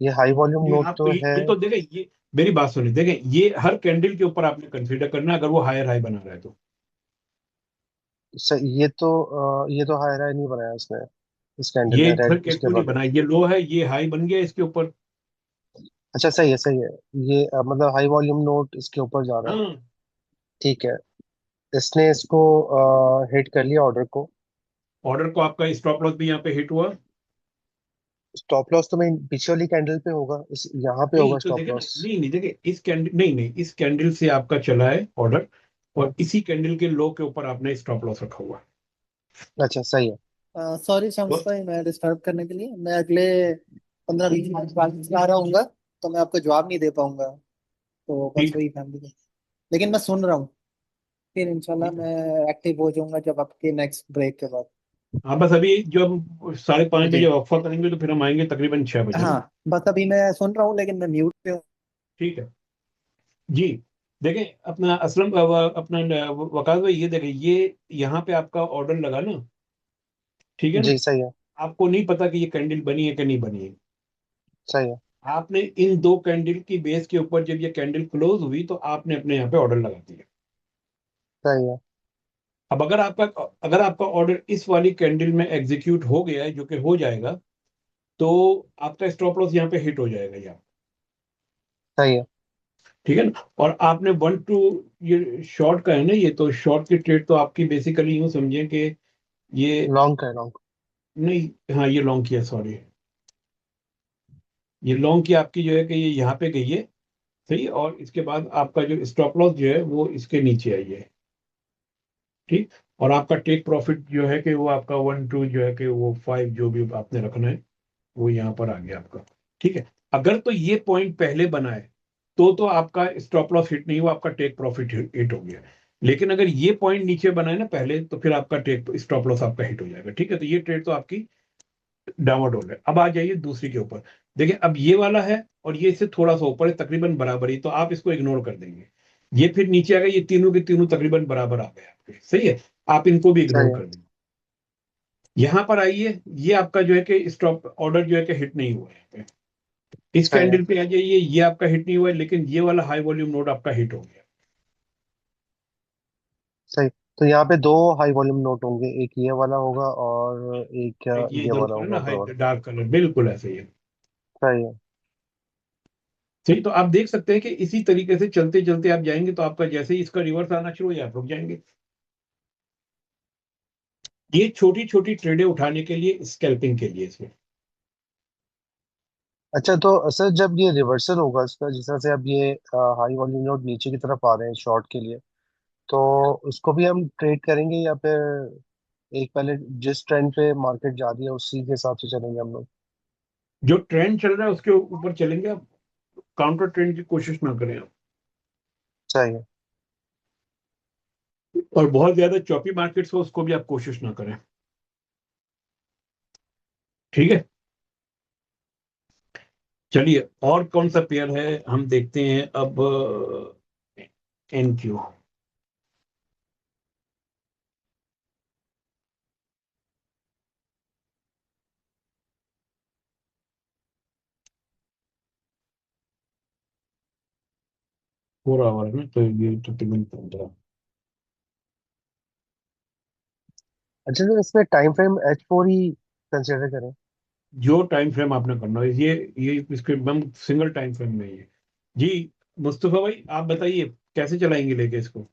ये हाई वॉल्यूम नहीं, नोट आप तो है। ये तो देखें, ये मेरी बात सुनिए, देखें ये हर कैंडल के ऊपर आपने कंसीडर करना है, अगर वो हायर हाई बना रहा है तो। सर ये तो हाई हाई नहीं बनाया इसने, इस कैंडल ये ने फिर रेड उसके केयरफुली बाद। बनाई, ये लो है, ये हाई बन गया इसके ऊपर। अच्छा सही है सही है। ये मतलब हाई वॉल्यूम नोट इसके ऊपर जा रहा है। हाँ, ठीक है। इसने इसको हिट कर लिया ऑर्डर को। ऑर्डर को आपका स्टॉप लॉस भी यहाँ पे हिट हुआ। स्टॉप लॉस तो मैं पीछे वाली कैंडल पे होगा, इस यहाँ पे नहीं होगा तो स्टॉप देखे ना, लॉस। नहीं नहीं, देखे इस कैंडल, नहीं नहीं, इस कैंडल से आपका चला है ऑर्डर, और इसी कैंडल के लो के ऊपर आपने स्टॉप लॉस रखा हुआ अच्छा सही है। सॉरी शम्स है। भाई, मैं डिस्टर्ब करने के लिए, मैं अगले 15-20 मिनट बाद आ रहा हूँ, तो मैं आपको जवाब नहीं दे पाऊंगा। तो बस ठीक वही फैमिली है, लेकिन मैं सुन रहा हूँ। फिर इंशाल्लाह ठीक है। मैं एक्टिव हो जाऊंगा जब आपके नेक्स्ट ब्रेक के बाद। हाँ, बस अभी जो हम 5:30 बजे जी वक्फा करेंगे, तो फिर हम आएंगे तकरीबन 6 बजे हाँ, ना। बस अभी मैं सुन रहा हूँ, लेकिन मैं म्यूट पे हूँ। ठीक है जी। देखें अपना असलम अपना वकास भाई, ये देखें, ये यहाँ पे आपका ऑर्डर लगा ना, ठीक है ना। जी सही है आपको नहीं पता कि ये कैंडल बनी है कि नहीं बनी है। सही है आपने इन दो कैंडल की बेस के ऊपर जब ये कैंडल क्लोज हुई, तो आपने अपने यहाँ पे ऑर्डर लगा दिया। सही है अब अगर आपका ऑर्डर इस वाली कैंडल में एग्जीक्यूट हो गया है, जो कि हो जाएगा, तो आपका स्टॉप लॉस यहाँ पे हिट हो जाएगा यहाँ। सही है। ठीक है ना, और आपने 1 to, ये शॉर्ट का है ना, ये तो शॉर्ट की ट्रेड तो आपकी बेसिकली यूं समझें कि ये लॉन्ग का है, लॉन्ग। नहीं, हाँ ये लॉन्ग किया, सॉरी, ये लॉन्ग की आपकी जो है कि ये यहाँ पे गई है, सही, और इसके बाद आपका जो स्टॉप लॉस जो है वो इसके नीचे आई है, ठीक। और आपका टेक प्रॉफिट जो है कि वो आपका 1 2 जो है कि वो 5 जो भी आपने रखना है वो यहाँ पर आ गया आपका, ठीक है। अगर तो ये पॉइंट पहले बना है तो आपका स्टॉप लॉस हिट नहीं हुआ, आपका टेक प्रॉफिट हिट हो गया। लेकिन अगर ये पॉइंट नीचे बना है ना पहले, तो फिर आपका टेक स्टॉप लॉस आपका हिट हो जाएगा, ठीक है। तो ये ट्रेड तो आपकी डाउनवर्ड हो गया। अब आ जाइए दूसरी के ऊपर। देखिए अब ये वाला है और ये इससे थोड़ा सा ऊपर है, तकरीबन बराबर ही, तो आप इसको इग्नोर कर देंगे। ये फिर नीचे आ गए, ये तीनों के तीनों तकरीबन बराबर आ गए आपके, सही है, आप इनको भी सही इग्नोर है। कर देंगे। यहां पर आइए, ये आपका जो है कि स्टॉप ऑर्डर जो है कि हिट नहीं हुआ है यहाँ पे। इस सही है। कैंडल पे आ जाइए, ये आपका हिट नहीं हुआ है, लेकिन ये वाला हाई वॉल्यूम नोट आपका हिट हो गया। सही। तो यहाँ पे दो हाई वॉल्यूम नोट होंगे, एक ये वाला होगा और एक एक ये ये इधर वाला ऊपर है होगा ना, ऊपर हाई वाला। डार्क कलर, बिल्कुल ऐसे ही है। सही है। सही, तो आप देख सकते हैं कि इसी तरीके से चलते चलते आप जाएंगे तो आपका जैसे ही इसका रिवर्स आना शुरू हो जाए आप रुक जाएंगे। ये छोटी छोटी ट्रेडें उठाने के लिए, स्कैल्पिंग के लिए इसमें। अच्छा, तो सर जब ये रिवर्सल होगा इसका, जिस तरह से अब ये हाई वॉल्यूम नोट नीचे की तरफ आ रहे हैं शॉर्ट के लिए, तो उसको भी हम ट्रेड करेंगे या फिर एक पहले जिस ट्रेंड पे मार्केट जा रही है उसी के हिसाब से चलेंगे हम लोग? जो ट्रेंड चल रहा है उसके ऊपर चलेंगे आप, काउंटर ट्रेंड की कोशिश ना करें आप। सही है। और बहुत ज्यादा चॉपी मार्केट्स हो उसको भी आप कोशिश ना करें, ठीक है। चलिए और कौन सा पेयर है हम देखते हैं अब। एनक्यू, 4 आवर में तो ये तकरीबन 15। अच्छा, तो इसमें टाइम फ्रेम H4 ही कंसिडर करें? जो टाइम फ्रेम आपने करना है, ये इसके हम सिंगल टाइम फ्रेम में ही है। जी मुस्तफा भाई आप बताइए कैसे चलाएंगे लेके इसको।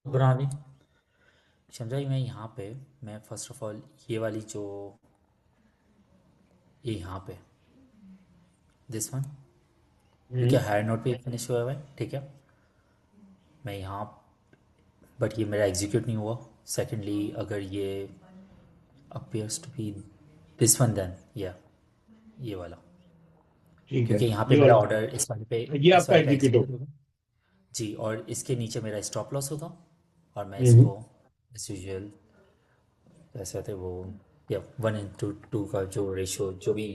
बुरानी समझा ही। मैं यहाँ पे, मैं फर्स्ट ऑफ ऑल ये वाली जो, ये यहाँ पे दिस वन, क्योंकि हम्म, हायर नोट पे फिनिश हुआ हुआ है, ठीक है। मैं यहाँ, बट ये मेरा एग्जीक्यूट नहीं हुआ। सेकेंडली अगर ये appears to be this one, then या ये वाला, ठीक है, क्योंकि यहाँ पे ये मेरा वाला ऑर्डर इस वाले पे, ये इस आपका वाले पे एग्जीक्यूट एग्जीक्यूट होगा। होगा। जी, और इसके नीचे मेरा स्टॉप लॉस होगा, और मैं हम्म, इसको एज यूजल ऐसे थे वो, या 1:2 का जो रेशो, जो भी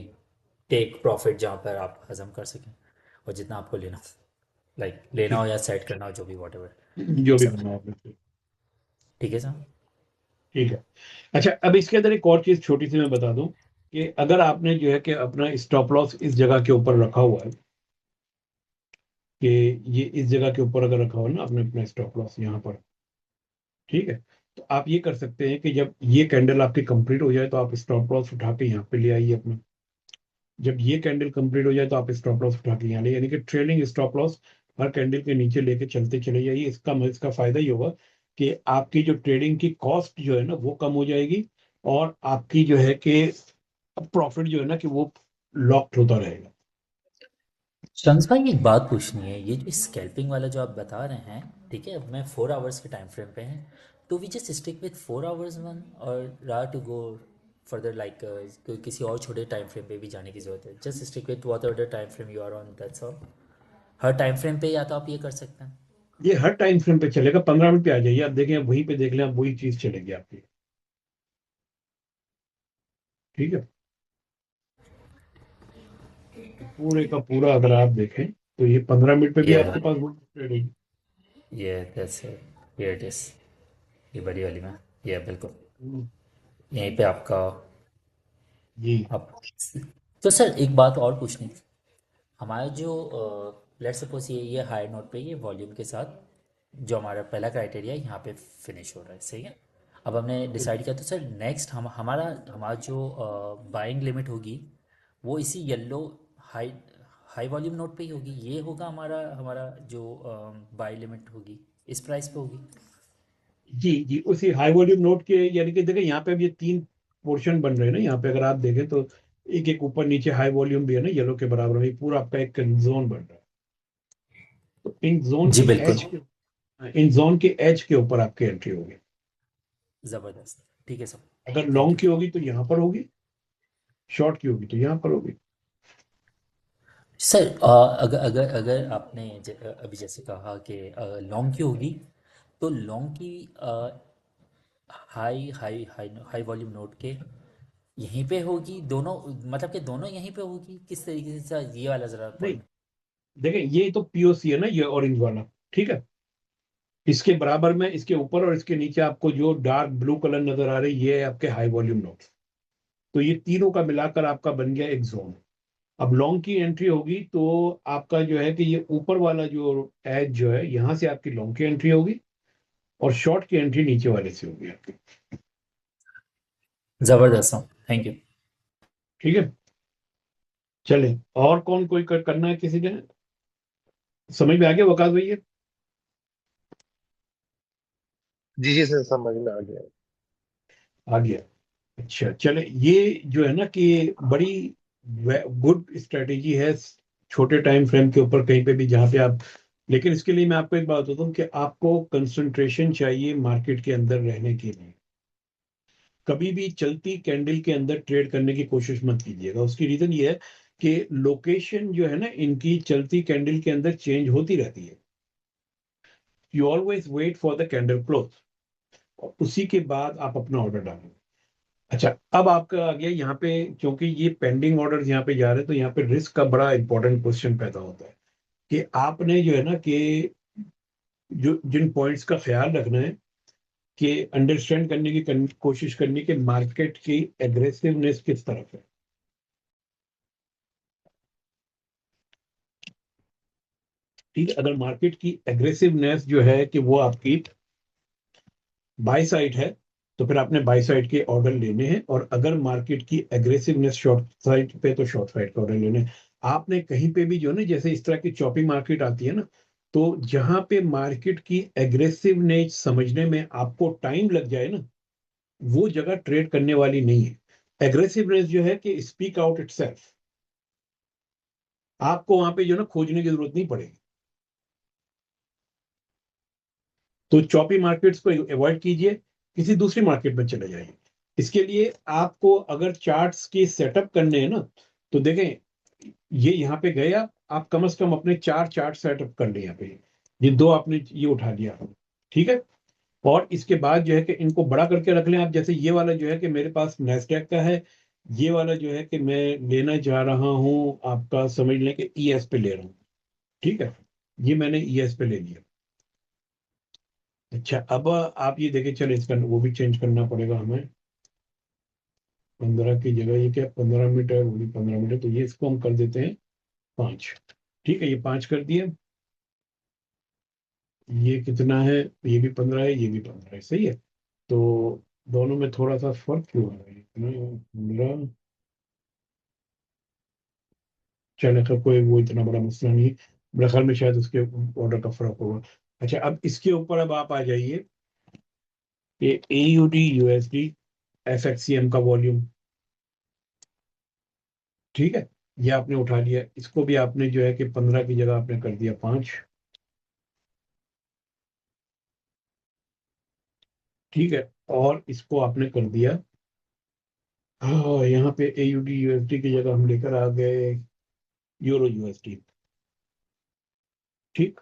टेक प्रॉफिट जहाँ पर आप हजम कर सकें, और जितना आपको लेना, लाइक लेना हो ठीक, या सेट करना हो, जो भी वॉट एवर, जो भी सब करना है आपने, ठीक है सर। ठीक है। अच्छा अब इसके अंदर एक और चीज छोटी सी मैं बता दूं कि अगर आपने जो है कि अपना स्टॉप लॉस इस जगह के ऊपर रखा हुआ है, कि ये इस जगह के ऊपर अगर रखा हुआ है ना आपने अपना स्टॉप लॉस यहाँ पर, ठीक है, तो आप ये कर सकते हैं कि जब ये कैंडल आपकी कंप्लीट हो जाए तो आप स्टॉप लॉस उठा के यहाँ पे ले आइए अपना। जब ये कैंडल कंप्लीट हो जाए तो आप स्टॉप लॉस उठा के यहाँ ले, यानी कि ट्रेलिंग स्टॉप लॉस हर कैंडल के नीचे लेके चलते चले जाइए। इसका फायदा ये होगा कि आपकी जो ट्रेडिंग की कॉस्ट जो है ना वो कम हो जाएगी, और आपकी जो है कि प्रॉफिट जो है ना कि वो लॉक्ड होता रहेगा। शम्स भाई एक बात पूछनी है, ये जो स्कैल्पिंग वाला जो आप बता रहे हैं, ठीक है, मैं 4 आवर्स के टाइम फ्रेम पे हैं, तो we just stick with 4 hours one, और रा टू गो फर्दर, लाइक किसी और छोटे टाइम फ्रेम पे भी जाने की जरूरत है? Just stick with whatever the time frame you are on, that's all. हर टाइम फ्रेम पे या तो आप ये कर सकते हैं। ये हर टाइम फ्रेम पे चलेगा, 15 मिनट पे आ जाइए, आप देखें वहीं पे देख लें, आप वही चीज चलेगी आपकी, ठीक है। पूरे का पूरा अगर आप देखें तो ये 15 मिनट पे भी ये आपके पास वही ट्रेडिंग। ये दैट्स ये इट इज, ये बड़ी वाली में, ये बिल्कुल यहीं पे आपका। जी, आप, तो सर एक बात और पूछनी थी। हमारा जो लेट्स सपोज ये हाई नोट पे ये वॉल्यूम के साथ जो हमारा पहला क्राइटेरिया यहाँ पे फिनिश हो रहा है, सही है। अब हमने डिसाइड किया, तो सर नेक्स्ट हमारा हमारा जो बाइंग लिमिट होगी वो इसी yellow high high volume note पे ही होगी, ये होगा हमारा हमारा जो बाई लिमिट होगी इस प्राइस पे होगी। जी जी, उसी हाई वॉल्यूम नोट के, यानी कि देखें यहाँ पे अब ये 3 पोर्शन बन रहे हैं ना, यहाँ पे अगर आप देखें तो एक एक ऊपर नीचे हाई वॉल्यूम भी है ना, येलो के बराबर में, ये पूरा आपका एक जोन बन रहा है। तो इन जोन जी के बिल्कुल। एज के, इन जोन के एज के ऊपर आपकी एंट्री होगी। ज़बरदस्त, ठीक है सर। अगर थैंक लॉन्ग यू। की होगी तो यहाँ पर होगी, शॉर्ट की होगी तो यहाँ पर होगी। सर अगर अगर अगर आपने अभी जैसे कहा कि लॉन्ग की होगी, तो लॉन्ग की high high high high volume note के यहीं पे होगी दोनों, मतलब कि दोनों यहीं पे होगी, किस तरीके से सर, ये वाला ज़रा नहीं, पॉइंट। देखें ये तो पीओसी है ना, ये ऑरेंज वाला, ठीक है। इसके बराबर में, इसके ऊपर और इसके नीचे आपको जो डार्क ब्लू कलर नजर आ रही है, ये है आपके हाई वॉल्यूम नोट्स। तो ये तीनों का मिलाकर आपका बन गया एक जोन। अब लॉन्ग की एंट्री होगी तो आपका जो है कि ये ऊपर वाला जो एज जो है, यहाँ से आपकी लॉन्ग की एंट्री होगी, और शॉर्ट की एंट्री नीचे वाले से होगी आपकी। ज़बरदस्त हूँ, थैंक यू। ठीक है, चले। और कौन कोई करना है किसी ने? समझ में आ गया वकास भैया? जी जी सर, समझ में आ गया। आ गया। अच्छा चले, ये जो है ना कि बड़ी गुड स्ट्रेटेजी है छोटे टाइम फ्रेम के ऊपर कहीं पे भी जहां पे आप, लेकिन इसके लिए मैं आपको एक बात बताता हूँ कि आपको कंसंट्रेशन चाहिए मार्केट के अंदर रहने के लिए। कभी भी चलती कैंडल के अंदर ट्रेड करने की कोशिश मत कीजिएगा। उसकी रीजन ये है कि लोकेशन जो है ना इनकी चलती कैंडल के अंदर चेंज होती रहती है। You always wait for the candle close, और उसी के बाद आप अपना ऑर्डर डालें। अच्छा, अब आपका आ गया यहाँ पे, क्योंकि ये पेंडिंग ऑर्डर यहाँ पे जा रहे हैं, तो यहाँ पे रिस्क का बड़ा इंपॉर्टेंट क्वेश्चन पैदा होता है कि आपने जो है ना कि जो जिन पॉइंट्स का ख्याल रखना है, कि अंडरस्टैंड करने की कोशिश करनी कि मार्केट की एग्रेसिवनेस किस तरफ है। ठीक है, अगर मार्केट की एग्रेसिवनेस जो है कि वो आपकी बाय साइड है, तो फिर आपने बाय साइड के ऑर्डर लेने हैं, और अगर मार्केट की एग्रेसिवनेस शॉर्ट साइड पे, तो शॉर्ट साइड के ऑर्डर लेने हैं। आपने कहीं पे भी जो है ना, जैसे इस तरह की चॉपिंग मार्केट आती है ना, तो जहां पे मार्केट की एग्रेसिवनेस समझने में आपको टाइम लग जाए ना, वो जगह ट्रेड करने वाली नहीं है। एग्रेसिवनेस जो है कि स्पीक आउट इटसेल्फ, आपको वहां पे जो है ना खोजने की जरूरत नहीं पड़ेगी। तो चॉपी मार्केट्स को अवॉइड कीजिए, किसी दूसरी मार्केट में चले जाइए। इसके लिए आपको अगर चार्ट्स की सेटअप करने हैं ना, तो देखें ये यहाँ पे गए आप कम से कम अपने 4 चार्ट सेटअप कर लें यहाँ पे। ये 2 आपने ये उठा लिया, ठीक है। और इसके बाद जो है कि इनको बड़ा करके रख लें आप। जैसे ये वाला जो है कि मेरे पास नेस्डैक का है, ये वाला जो है कि मैं लेना चाह रहा हूँ आपका, समझ लें कि ईएस पे ले रहा हूँ, ठीक है। ये मैंने ईएस पे ले लिया। अच्छा, अब आप ये देखें, चले इसका वो भी चेंज करना पड़ेगा हमें। 15 की जगह ये क्या 15 मिनट है, वो भी 15 मिनट है, तो ये इसको हम कर देते हैं 5। ठीक है, ये 5 कर दिए। ये कितना है? ये भी 15 है, ये भी 15 है, सही है। तो दोनों में थोड़ा सा फर्क क्यों आ रहा है? इतना 15, चलो तो कोई वो इतना बड़ा मसला नहीं है। मेरे ख्याल में शायद उसके ऑर्डर का फर्क होगा। अच्छा, अब इसके ऊपर अब आप आ जाइए, ये AUD USD FXCM का वॉल्यूम, ठीक है। ये आपने उठा लिया, इसको भी आपने जो है कि 15 की जगह आपने कर दिया 5, ठीक है। और इसको आपने कर दिया, हाँ, यहाँ पे AUD USD की जगह हम लेकर आ गए यूरो USD, ठीक।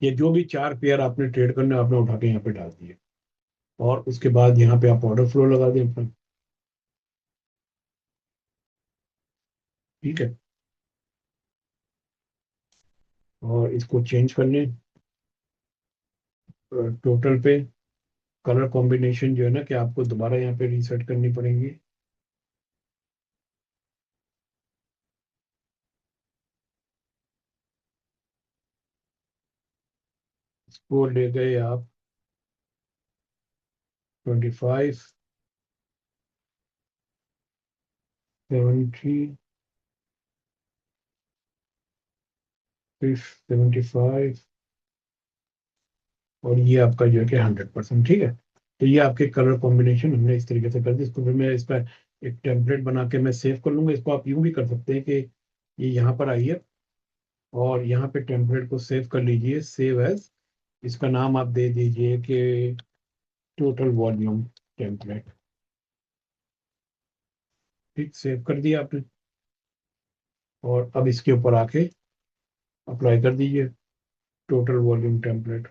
ये जो भी 4 पेयर आपने ट्रेड करने आपने उठा के यहाँ पे डाल दिए, और उसके बाद यहाँ पे आप ऑर्डर फ्लो लगा दें अपना, ठीक है। और इसको चेंज कर लें टोटल पे। कलर कॉम्बिनेशन जो है ना कि आपको दोबारा यहाँ पे रीसेट करनी पड़ेंगी। इसको ले गए आप 25, 70, 75, और ये आपका जो है कि 100%, ठीक है। तो ये आपके कलर कॉम्बिनेशन हमने इस तरीके से कर दी। इसको फिर मैं इसका एक टेम्पलेट बना के मैं सेव कर लूंगा। इसको आप यूं भी कर सकते हैं कि ये यहाँ पर आइए और यहाँ पे टेम्पलेट को सेव कर लीजिए, सेव एज। इसका नाम आप दे दीजिए कि टोटल वॉल्यूम टेम्पलेट। ठीक, सेव कर दिया आपने। और अब इसके ऊपर आके अप्लाई कर दीजिए टोटल वॉल्यूम टेम्पलेट।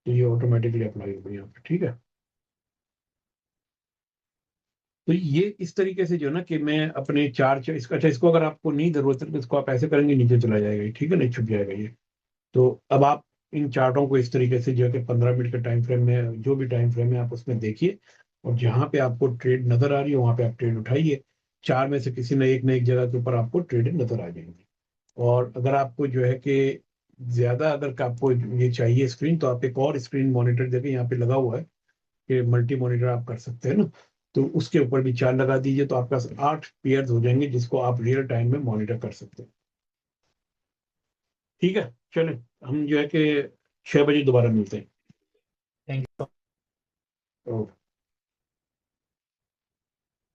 तो ये ऑटोमेटिकली अप्लाई हो गई यहाँ पे, ठीक है। तो ये इस तरीके से जो है ना कि मैं अपने इसका, अच्छा इसको अगर आपको नहीं जरूरत है तो इसको आप ऐसे करेंगे, नीचे चला जाएगा ये, ठीक है, नहीं छुप जाएगा ये। तो अब आप इन चार्टों को इस तरीके से जो है कि 15 मिनट के टाइम फ्रेम में, जो भी टाइम फ्रेम है आप उसमें देखिए, और जहां पे आपको ट्रेड नजर आ रही है वहां पे आप ट्रेड उठाइए। चार में से किसी न एक जगह के ऊपर आपको ट्रेड नजर आ जाएंगी। और अगर आपको जो है कि ज्यादा अगर आपको ये चाहिए स्क्रीन, तो आप एक और स्क्रीन मॉनिटर देखें, यहाँ पे लगा हुआ है कि मल्टी मॉनिटर आप कर सकते हैं ना। तो उसके ऊपर भी चार लगा दीजिए, तो आपके पास 8 पेयर्स हो जाएंगे जिसको आप रियल टाइम में मॉनिटर कर सकते हैं। ठीक है, चलें, हम जो है कि 6 बजे दोबारा मिलते हैं। Thank you. ओके।